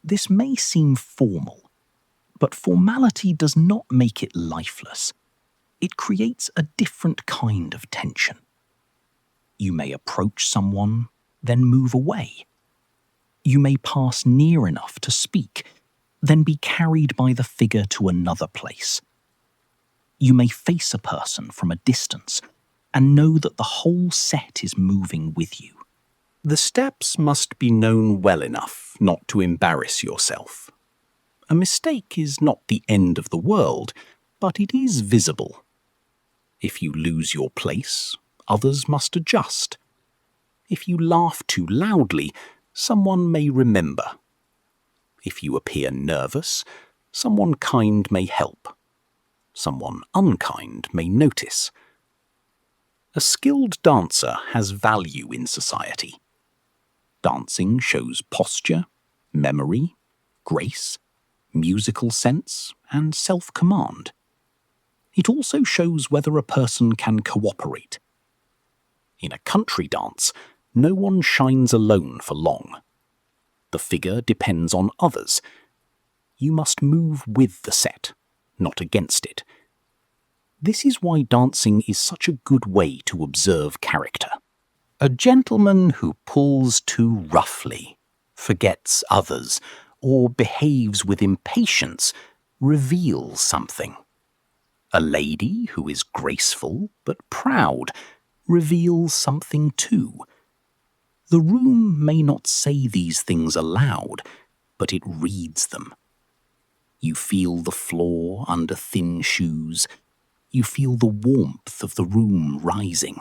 this may seem formal, but formality does not make it lifeless. It creates a different kind of tension. You may approach someone, then move away. You may pass near enough to speak, then be carried by the figure to another place. You may face a person from a distance and know that the whole set is moving with you. The steps must be known well enough not to embarrass yourself. A mistake is not the end of the world, but it is visible. If you lose your place, others must adjust. If you laugh too loudly, someone may remember. If you appear nervous, someone kind may help. Someone unkind may notice. A skilled dancer has value in society. Dancing shows posture, memory, grace, musical sense, and self-command. It also shows whether a person can cooperate. In a country dance, no one shines alone for long. The figure depends on others. You must move with the set, not against it. This is why dancing is such a good way to observe character. A gentleman who pulls too roughly, forgets others, or behaves with impatience reveals something. A lady who is graceful but proud reveals something too. The room may not say these things aloud, but it reads them. You feel the floor under thin shoes. You feel the warmth of the room rising.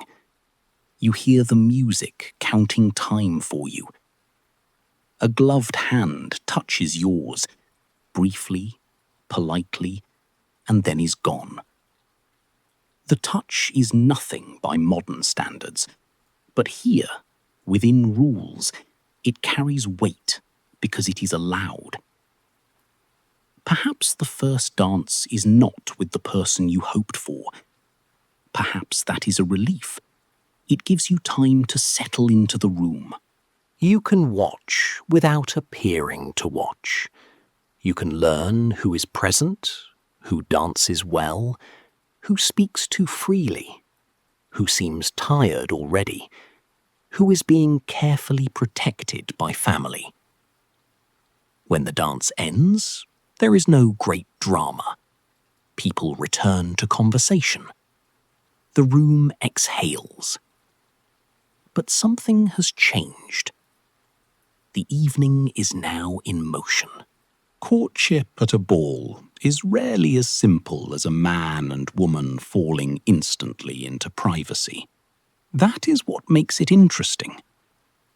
You hear the music counting time for you. A gloved hand touches yours, briefly, politely, and then is gone. The touch is nothing by modern standards, but here, within rules, it carries weight because it is allowed. Perhaps the first dance is not with the person you hoped for. Perhaps that is a relief. It gives you time to settle into the room. You can watch without appearing to watch. You can learn who is present, who dances well, who speaks too freely, who seems tired already, who is being carefully protected by family. When the dance ends, there is no great drama. People return to conversation. The room exhales. But something has changed. The evening is now in motion. Courtship at a ball is rarely as simple as a man and woman falling instantly into privacy. That is what makes it interesting.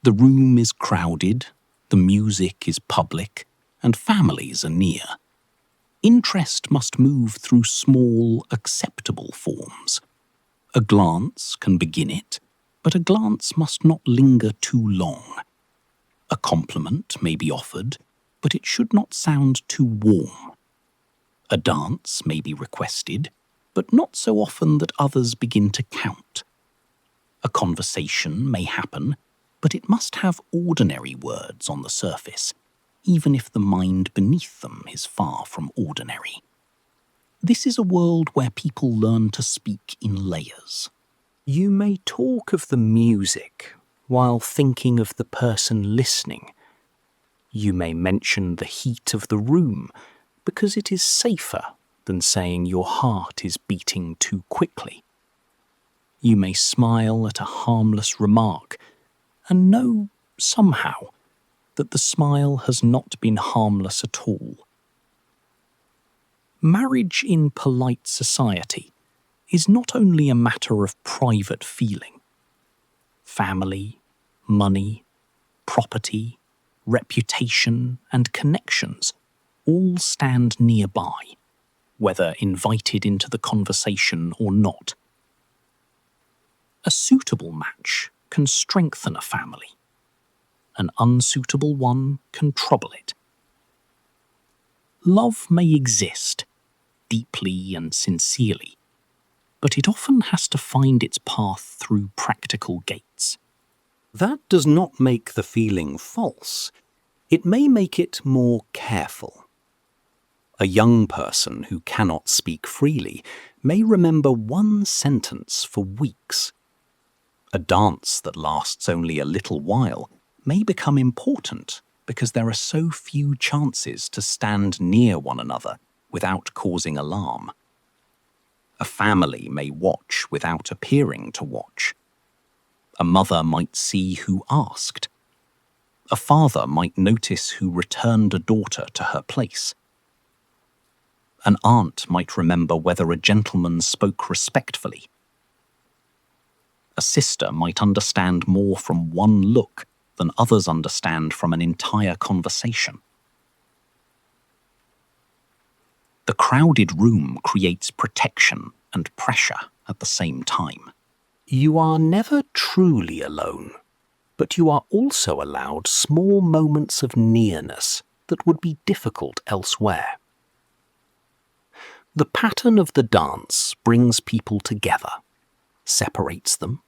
The room is crowded, the music is public, and families are near. Interest must move through small, acceptable forms. A glance can begin it, but a glance must not linger too long. A compliment may be offered, but it should not sound too warm. A dance may be requested, but not so often that others begin to count. A conversation may happen, but it must have ordinary words on the surface, even if the mind beneath them is far from ordinary. This is a world where people learn to speak in layers. You may talk of the music while thinking of the person listening. You may mention the heat of the room because it is safer than saying your heart is beating too quickly. You may smile at a harmless remark and know, somehow, that the smile has not been harmless at all. Marriage in polite society is not only a matter of private feeling. Family, money, property, reputation, and connections all stand nearby, whether invited into the conversation or not. A suitable match can strengthen a family. an unsuitable one can trouble it. Love may exist, deeply and sincerely, but it often has to find its path through practical gates. That does not make the feeling false. It may make it more careful. A young person who cannot speak freely may remember one sentence for weeks. A dance that lasts only a little while may become important because there are so few chances to stand near one another without causing alarm. A family may watch without appearing to watch. A mother might see who asked. A father might notice who returned a daughter to her place. An aunt might remember whether a gentleman spoke respectfully. A sister might understand more from one look than others understand from an entire conversation. The crowded room creates protection and pressure at the same time. You are never truly alone, but you are also allowed small moments of nearness that would be difficult elsewhere. The pattern of the dance brings people together, separates them,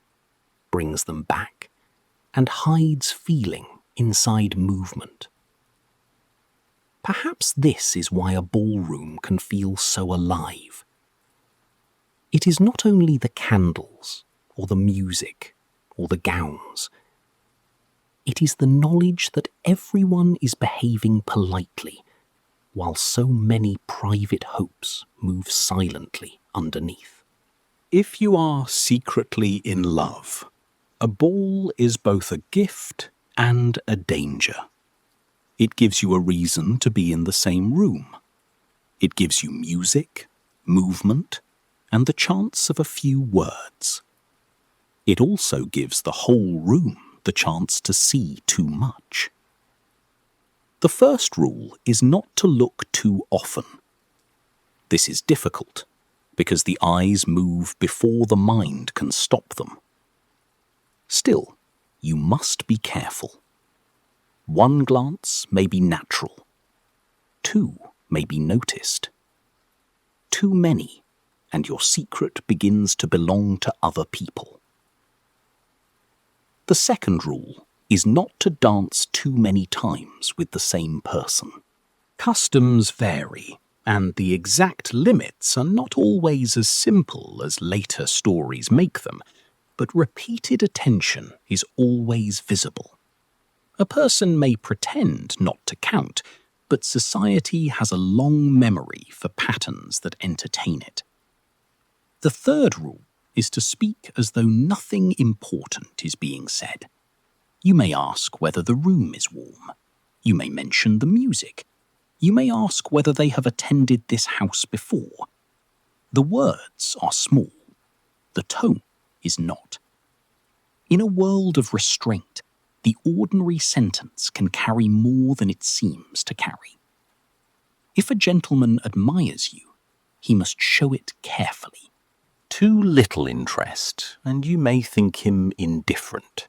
brings them back, and hides feeling inside movement. Perhaps this is why a ballroom can feel so alive. It is not only the candles, or the music, or the gowns. It is the knowledge that everyone is behaving politely, while so many private hopes move silently underneath. If you are secretly in love, a ball is both a gift and a danger. It gives you a reason to be in the same room. It gives you music, movement, and the chance of a few words. It also gives the whole room the chance to see too much. The first rule is not to look too often. This is difficult because the eyes move before the mind can stop them. Still, you must be careful. One glance may be natural. Two may be noticed. Too many, and your secret begins to belong to other people. The second rule is not to dance too many times with the same person. Customs vary, and the exact limits are not always as simple as later stories make them, but repeated attention is always visible. A person may pretend not to count, but society has a long memory for patterns that entertain it. The third rule is to speak as though nothing important is being said. You may ask whether the room is warm. You may mention the music. You may ask whether they have attended this house before. The words are small. The tone is not. In a world of restraint, the ordinary sentence can carry more than it seems to carry. If a gentleman admires you, he must show it carefully. Too little interest, and you may think him indifferent.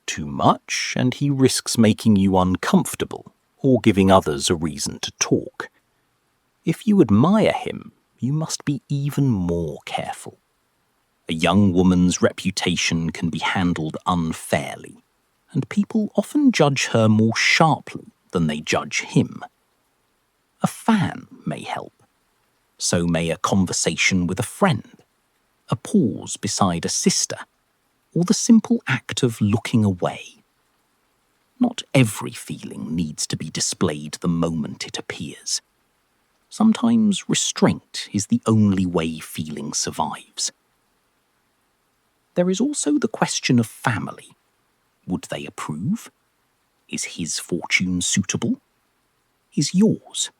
Too much, and he risks making you uncomfortable or giving others a reason to talk. If you admire him, you must be even more careful. A young woman's reputation can be handled unfairly, and people often judge her more sharply than they judge him. A fan may help. So may a conversation with a friend, a pause beside a sister, or the simple act of looking away. Not every feeling needs to be displayed the moment it appears. Sometimes restraint is the only way feeling survives. There is also the question of family. Would they approve? Is his fortune suitable? Is yours?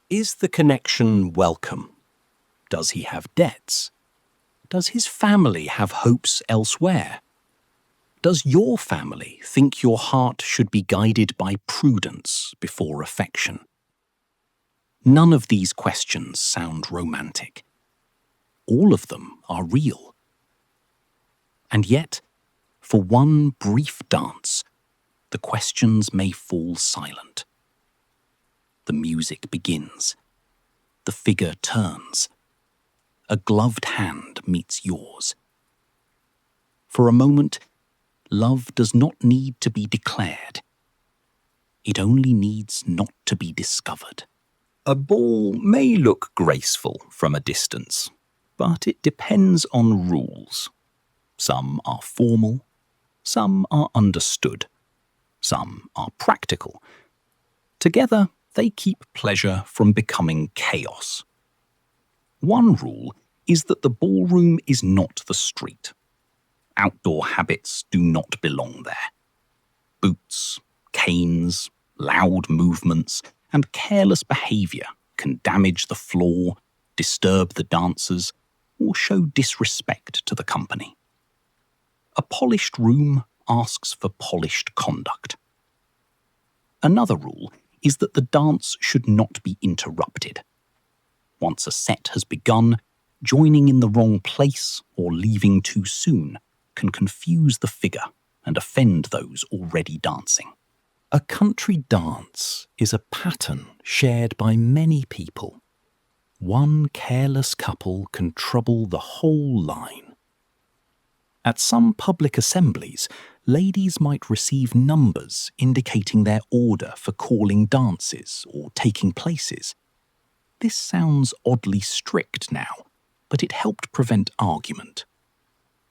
Is the connection welcome? Does he have debts? Does his family have hopes elsewhere? Does your family think your heart should be guided by prudence before affection? None of these questions sound romantic. All of them are real. And yet, for one brief dance, the questions may fall silent. The music begins. The figure turns. A gloved hand meets yours. For a moment, love does not need to be declared. It only needs not to be discovered. A ball may look graceful from a distance, but it depends on rules. Some are formal, some are understood, some are practical. Together, they keep pleasure from becoming chaos. One rule is that the ballroom is not the street. Outdoor habits do not belong there. Boots, canes, loud movements, and careless behaviour can damage the floor, disturb the dancers, or show disrespect to the company. A polished room asks for polished conduct. Another rule is that the dance should not be interrupted. Once a set has begun, joining in the wrong place or leaving too soon can confuse the figure and offend those already dancing. A country dance is a pattern shared by many people. One careless couple can trouble the whole line. At some public assemblies, ladies might receive numbers indicating their order for calling dances or taking places. This sounds oddly strict now, but it helped prevent argument.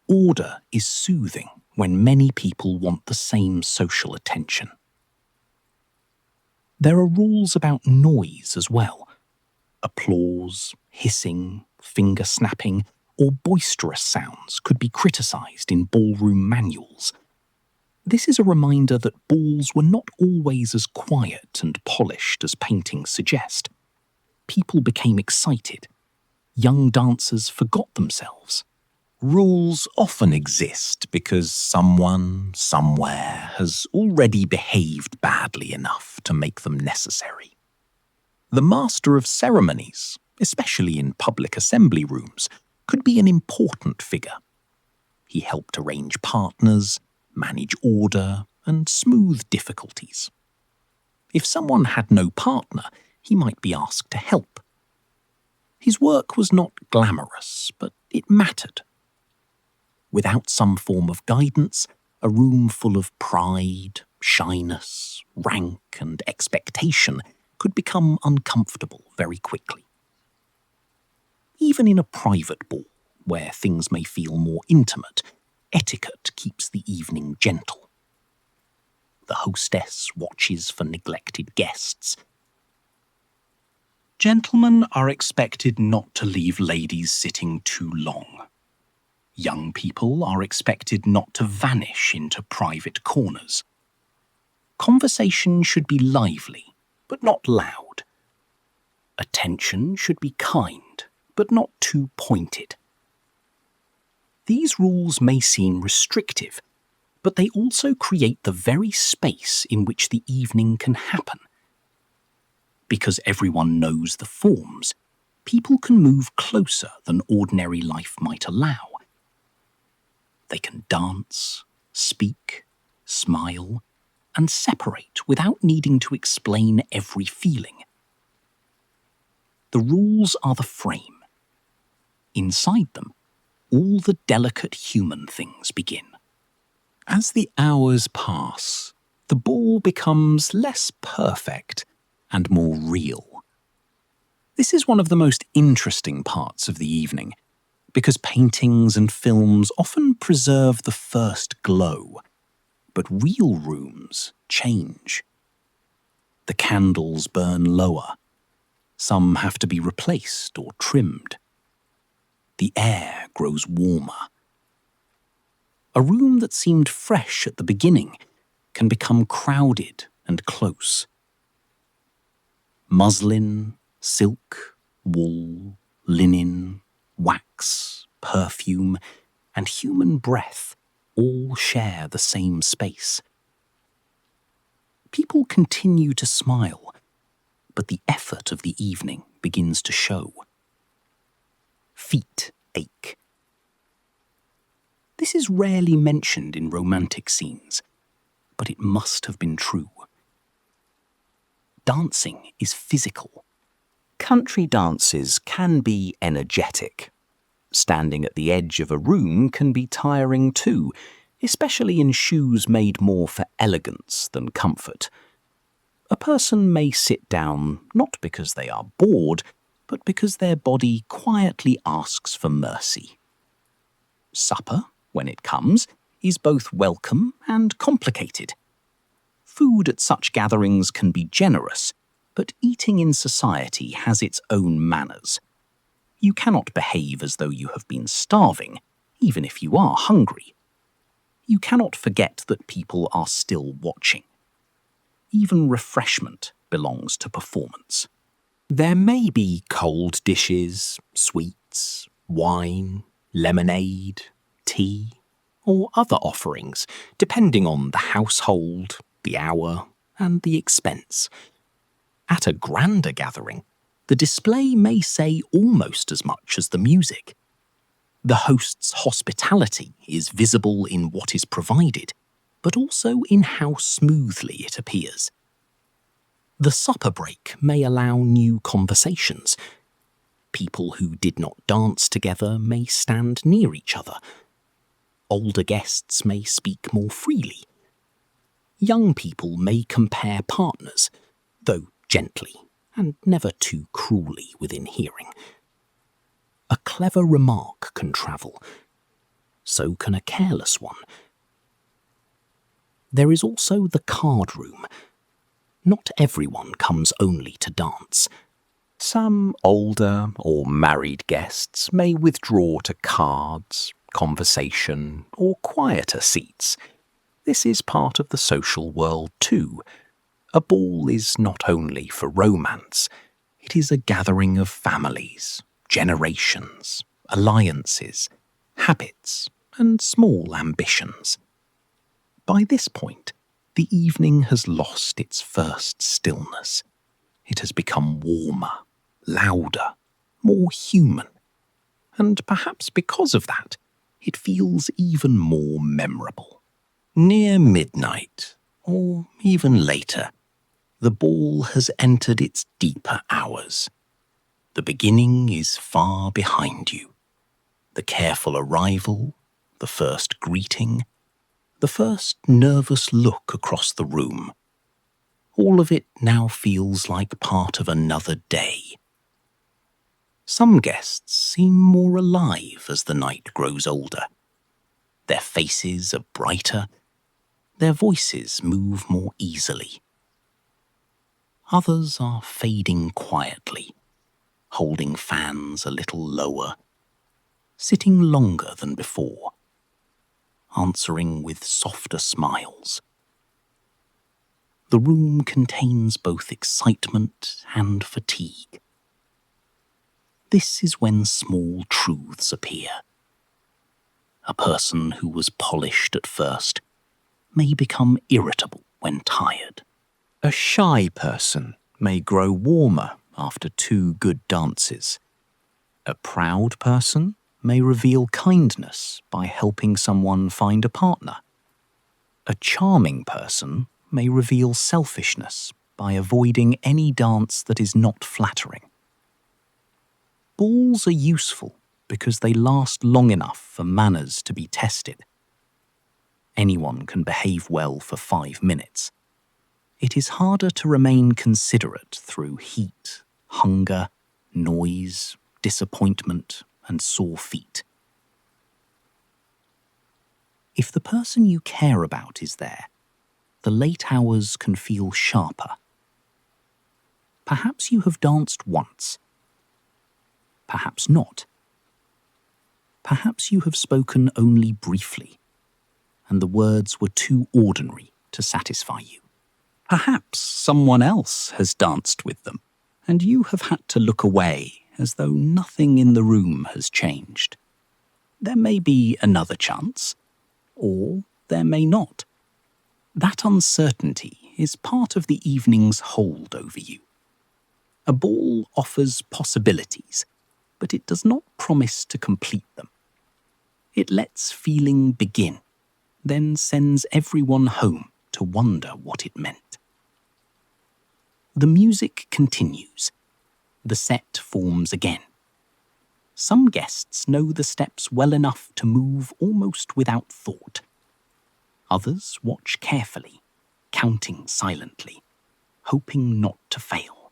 Order is soothing when many people want the same social attention. There are rules about noise as well. Applause, hissing, finger snapping, or boisterous sounds could be criticised in ballroom manuals. This is a reminder that balls were not always as quiet and polished as paintings suggest. People became excited. Young dancers forgot themselves. Rules often exist because someone, somewhere, has already behaved badly enough to make them necessary. The master of ceremonies, especially in public assembly rooms, could be an important figure. He helped arrange partners, manage order, and smooth difficulties. If someone had no partner, he might be asked to help. His work was not glamorous, but it mattered. Without some form of guidance, a room full of pride, shyness, rank, and expectation could become uncomfortable very quickly. Even in a private ball, where things may feel more intimate, etiquette keeps the evening gentle. The hostess watches for neglected guests. Gentlemen are expected not to leave ladies sitting too long. Young people are expected not to vanish into private corners. Conversation should be lively, but not loud. Attention should be kind, but not too pointed. These rules may seem restrictive, but they also create the very space in which the evening can happen. Because everyone knows the forms, people can move closer than ordinary life might allow. They can dance, speak, smile, and separate without needing to explain every feeling. The rules are the frame. Inside them, all the delicate human things begin. As the hours pass, the ball becomes less perfect and more real. This is one of the most interesting parts of the evening, because paintings and films often preserve the first glow, but real rooms change. The candles burn lower. Some have to be replaced or trimmed. The air grows warmer. A room that seemed fresh at the beginning can become crowded and close. Muslin, silk, wool, linen, wax, perfume, and human breath all share the same space. People continue to smile, but the effort of the evening begins to show. Feet ache. This is rarely mentioned in romantic scenes. but it must have been true. Dancing is physical. Country dances can be energetic. Standing at the edge of a room can be tiring too, especially in shoes made more for elegance than comfort. A person may sit down not because they are bored, but because their body quietly asks for mercy. Supper, when it comes, is both welcome and complicated. Food at such gatherings can be generous, but eating in society has its own manners. You cannot behave as though you have been starving, even if you are hungry. You cannot forget that people are still watching. Even refreshment belongs to performance. There may be cold dishes, sweets, wine, lemonade, tea, or other offerings, depending on the household, the hour, and the expense. At a grander gathering, the display may say almost as much as the music. The host's hospitality is visible in what is provided, but also in how smoothly it appears. The supper break may allow new conversations. People who did not dance together may stand near each other. Older guests may speak more freely. Young people may compare partners, though gently and never too cruelly within hearing. A clever remark can travel. So can a careless one. There is also the card room. Not everyone comes only to dance. Some older or married guests may withdraw to cards, conversation, or quieter seats. This is part of the social world too. A ball is not only for romance. It is a gathering of families, generations, alliances, habits, and small ambitions. By this point, the evening has lost its first stillness. It has become warmer, louder, more human. And perhaps because of that, it feels even more memorable. Near midnight, or even later, the ball has entered its deeper hours. The beginning is far behind you. The careful arrival, the first greeting, the first nervous look across the room. All of it now feels like part of another day. Some guests seem more alive as the night grows older. Their faces are brighter. Their voices move more easily. Others are fading quietly, holding fans a little lower, sitting longer than before, answering with softer smiles. The room contains both excitement and fatigue. This is when small truths appear. A person who was polished at first may become irritable when tired. A shy person may grow warmer after 2 good dances. A proud person may reveal kindness by helping someone find a partner. A charming person may reveal selfishness by avoiding any dance that is not flattering. Balls are useful because they last long enough for manners to be tested. Anyone can behave well for 5 minutes. It is harder to remain considerate through heat, hunger, noise, disappointment, and sore feet. If the person you care about is there, the late hours can feel sharper. Perhaps you have danced once. Perhaps not. Perhaps you have spoken only briefly, and the words were too ordinary to satisfy you. Perhaps someone else has danced with them, and you have had to look away as though nothing in the room has changed. There may be another chance, or there may not. That uncertainty is part of the evening's hold over you. A ball offers possibilities, but it does not promise to complete them. It lets feeling begin, then sends everyone home to wonder what it meant. The music continues. The set forms again. Some guests know the steps well enough to move almost without thought. Others watch carefully, counting silently, hoping not to fail.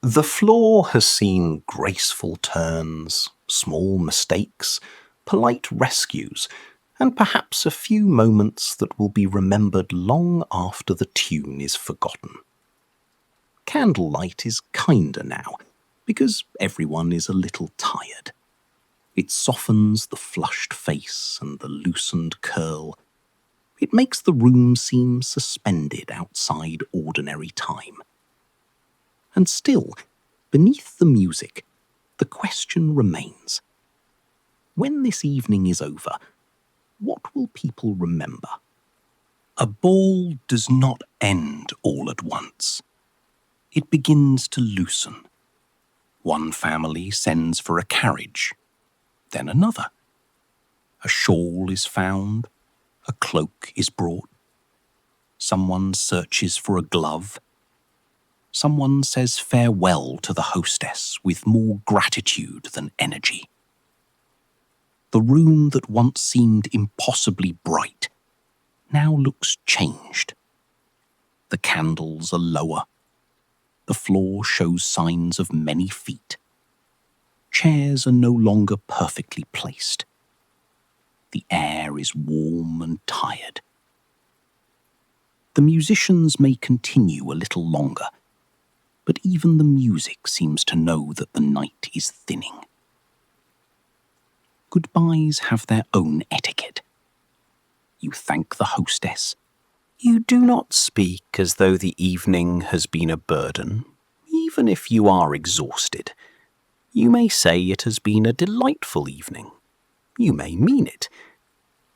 The floor has seen graceful turns, small mistakes, polite rescues, and perhaps a few moments that will be remembered long after the tune is forgotten. Candlelight is kinder now, because everyone is a little tired. It softens the flushed face and the loosened curl. It makes the room seem suspended outside ordinary time. And still, beneath the music, the question remains. When this evening is over, what will people remember? A ball does not end all at once. It begins to loosen. One family sends for a carriage, then another. A shawl is found, a cloak is brought. Someone searches for a glove. Someone says farewell to the hostess with more gratitude than energy. The room that once seemed impossibly bright now looks changed. The candles are lower. The floor shows signs of many feet. Chairs are no longer perfectly placed. The air is warm and tired. The musicians may continue a little longer, but even the music seems to know that the night is thinning. Goodbyes have their own etiquette. You thank the hostess. You do not speak as though the evening has been a burden, even if you are exhausted. You may say it has been a delightful evening. You may mean it.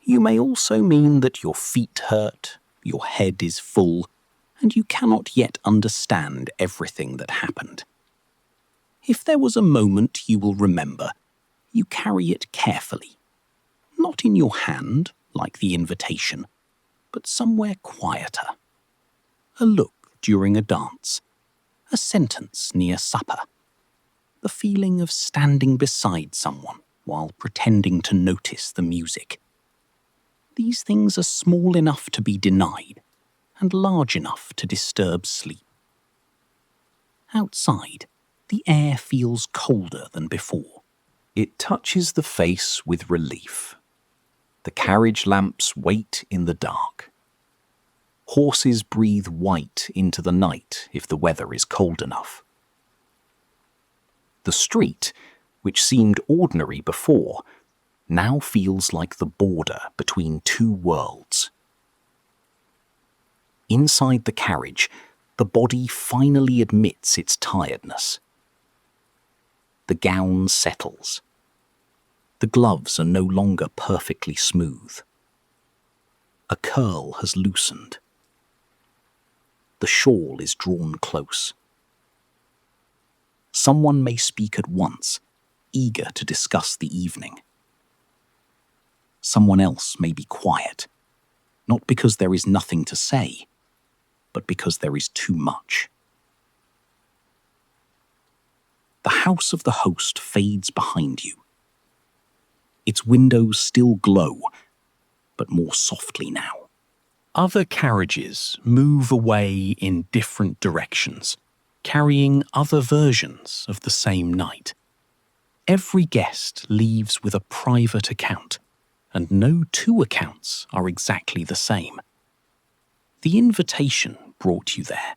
You may also mean that your feet hurt, your head is full, and you cannot yet understand everything that happened. If there was a moment you will remember, you carry it carefully. Not in your hand, like the invitation, but somewhere quieter. A look during a dance, a sentence near supper, the feeling of standing beside someone while pretending to notice the music. These things are small enough to be denied and large enough to disturb sleep. Outside, the air feels colder than before. It touches the face with relief. The carriage lamps wait in the dark. Horses breathe white into the night if the weather is cold enough. The street, which seemed ordinary before, now feels like the border between two worlds. Inside the carriage, the body finally admits its tiredness. The gown settles. The gloves are no longer perfectly smooth. A curl has loosened. The shawl is drawn close. Someone may speak at once, eager to discuss the evening. Someone else may be quiet, not because there is nothing to say, but because there is too much. The house of the host fades behind you. Its windows still glow, but more softly now. Other carriages move away in different directions, carrying other versions of the same night. Every guest leaves with a private account, and no two accounts are exactly the same. The invitation brought you there.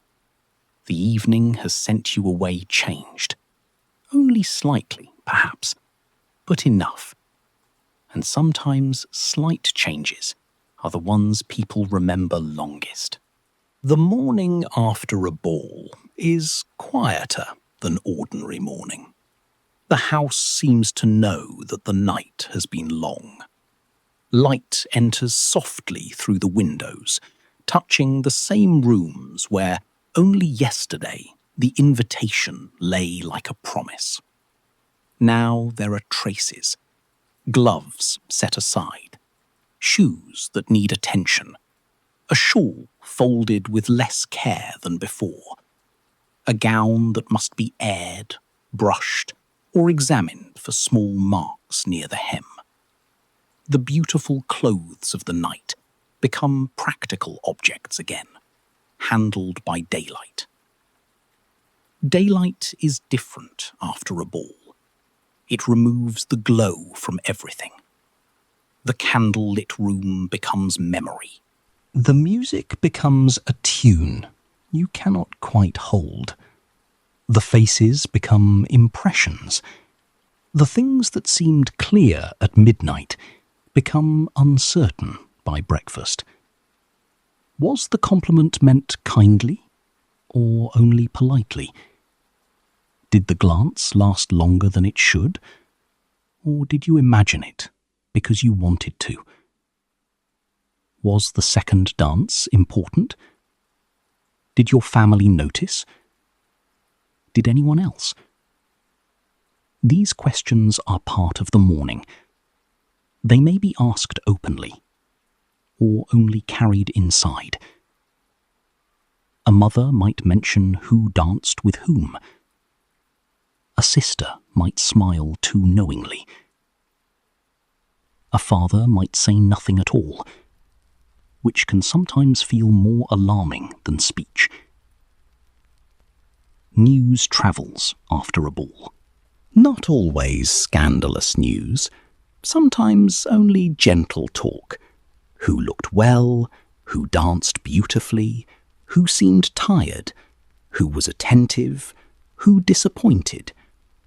The evening has sent you away changed. Only slightly, perhaps, but enough. And sometimes slight changes are the ones people remember longest. The morning after a ball is quieter than ordinary morning. The house seems to know that the night has been long. Light enters softly through the windows, touching the same rooms where only yesterday the invitation lay like a promise. Now there are traces, gloves set aside, shoes that need attention, A shawl folded with less care than before. A gown that must be aired, brushed, or examined for small marks near the hem. The beautiful clothes of the night become practical objects again, handled by daylight. Daylight is different after a ball. It removes the glow from everything. The candlelit room becomes memory. The music becomes a tune you cannot quite hold. The faces become impressions. The things that seemed clear at midnight become uncertain by breakfast. Was the compliment meant kindly or only politely? Did the glance last longer than it should? Or did you imagine it because you wanted to? Was the second dance important? Did your family notice? Did anyone else? These questions are part of the morning. They may be asked openly, or only carried inside. A mother might mention who danced with whom. A sister might smile too knowingly. A father might say nothing at all, which can sometimes feel more alarming than speech. News travels after a ball. Not always scandalous news, sometimes only gentle talk. Who looked well, who danced beautifully, who seemed tired, who was attentive, who disappointed,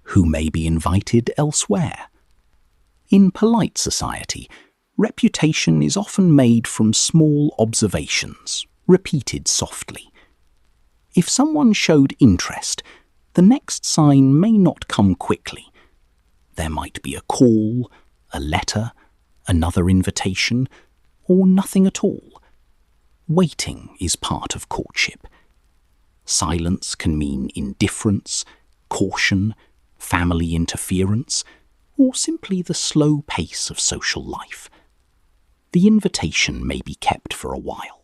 who may be invited elsewhere. In polite society, reputation is often made from small observations, repeated softly. If someone showed interest, the next sign may not come quickly. There might be a call, a letter, another invitation, or nothing at all. Waiting is part of courtship. Silence can mean indifference, caution, family interference, or simply the slow pace of social life. The invitation may be kept for a while.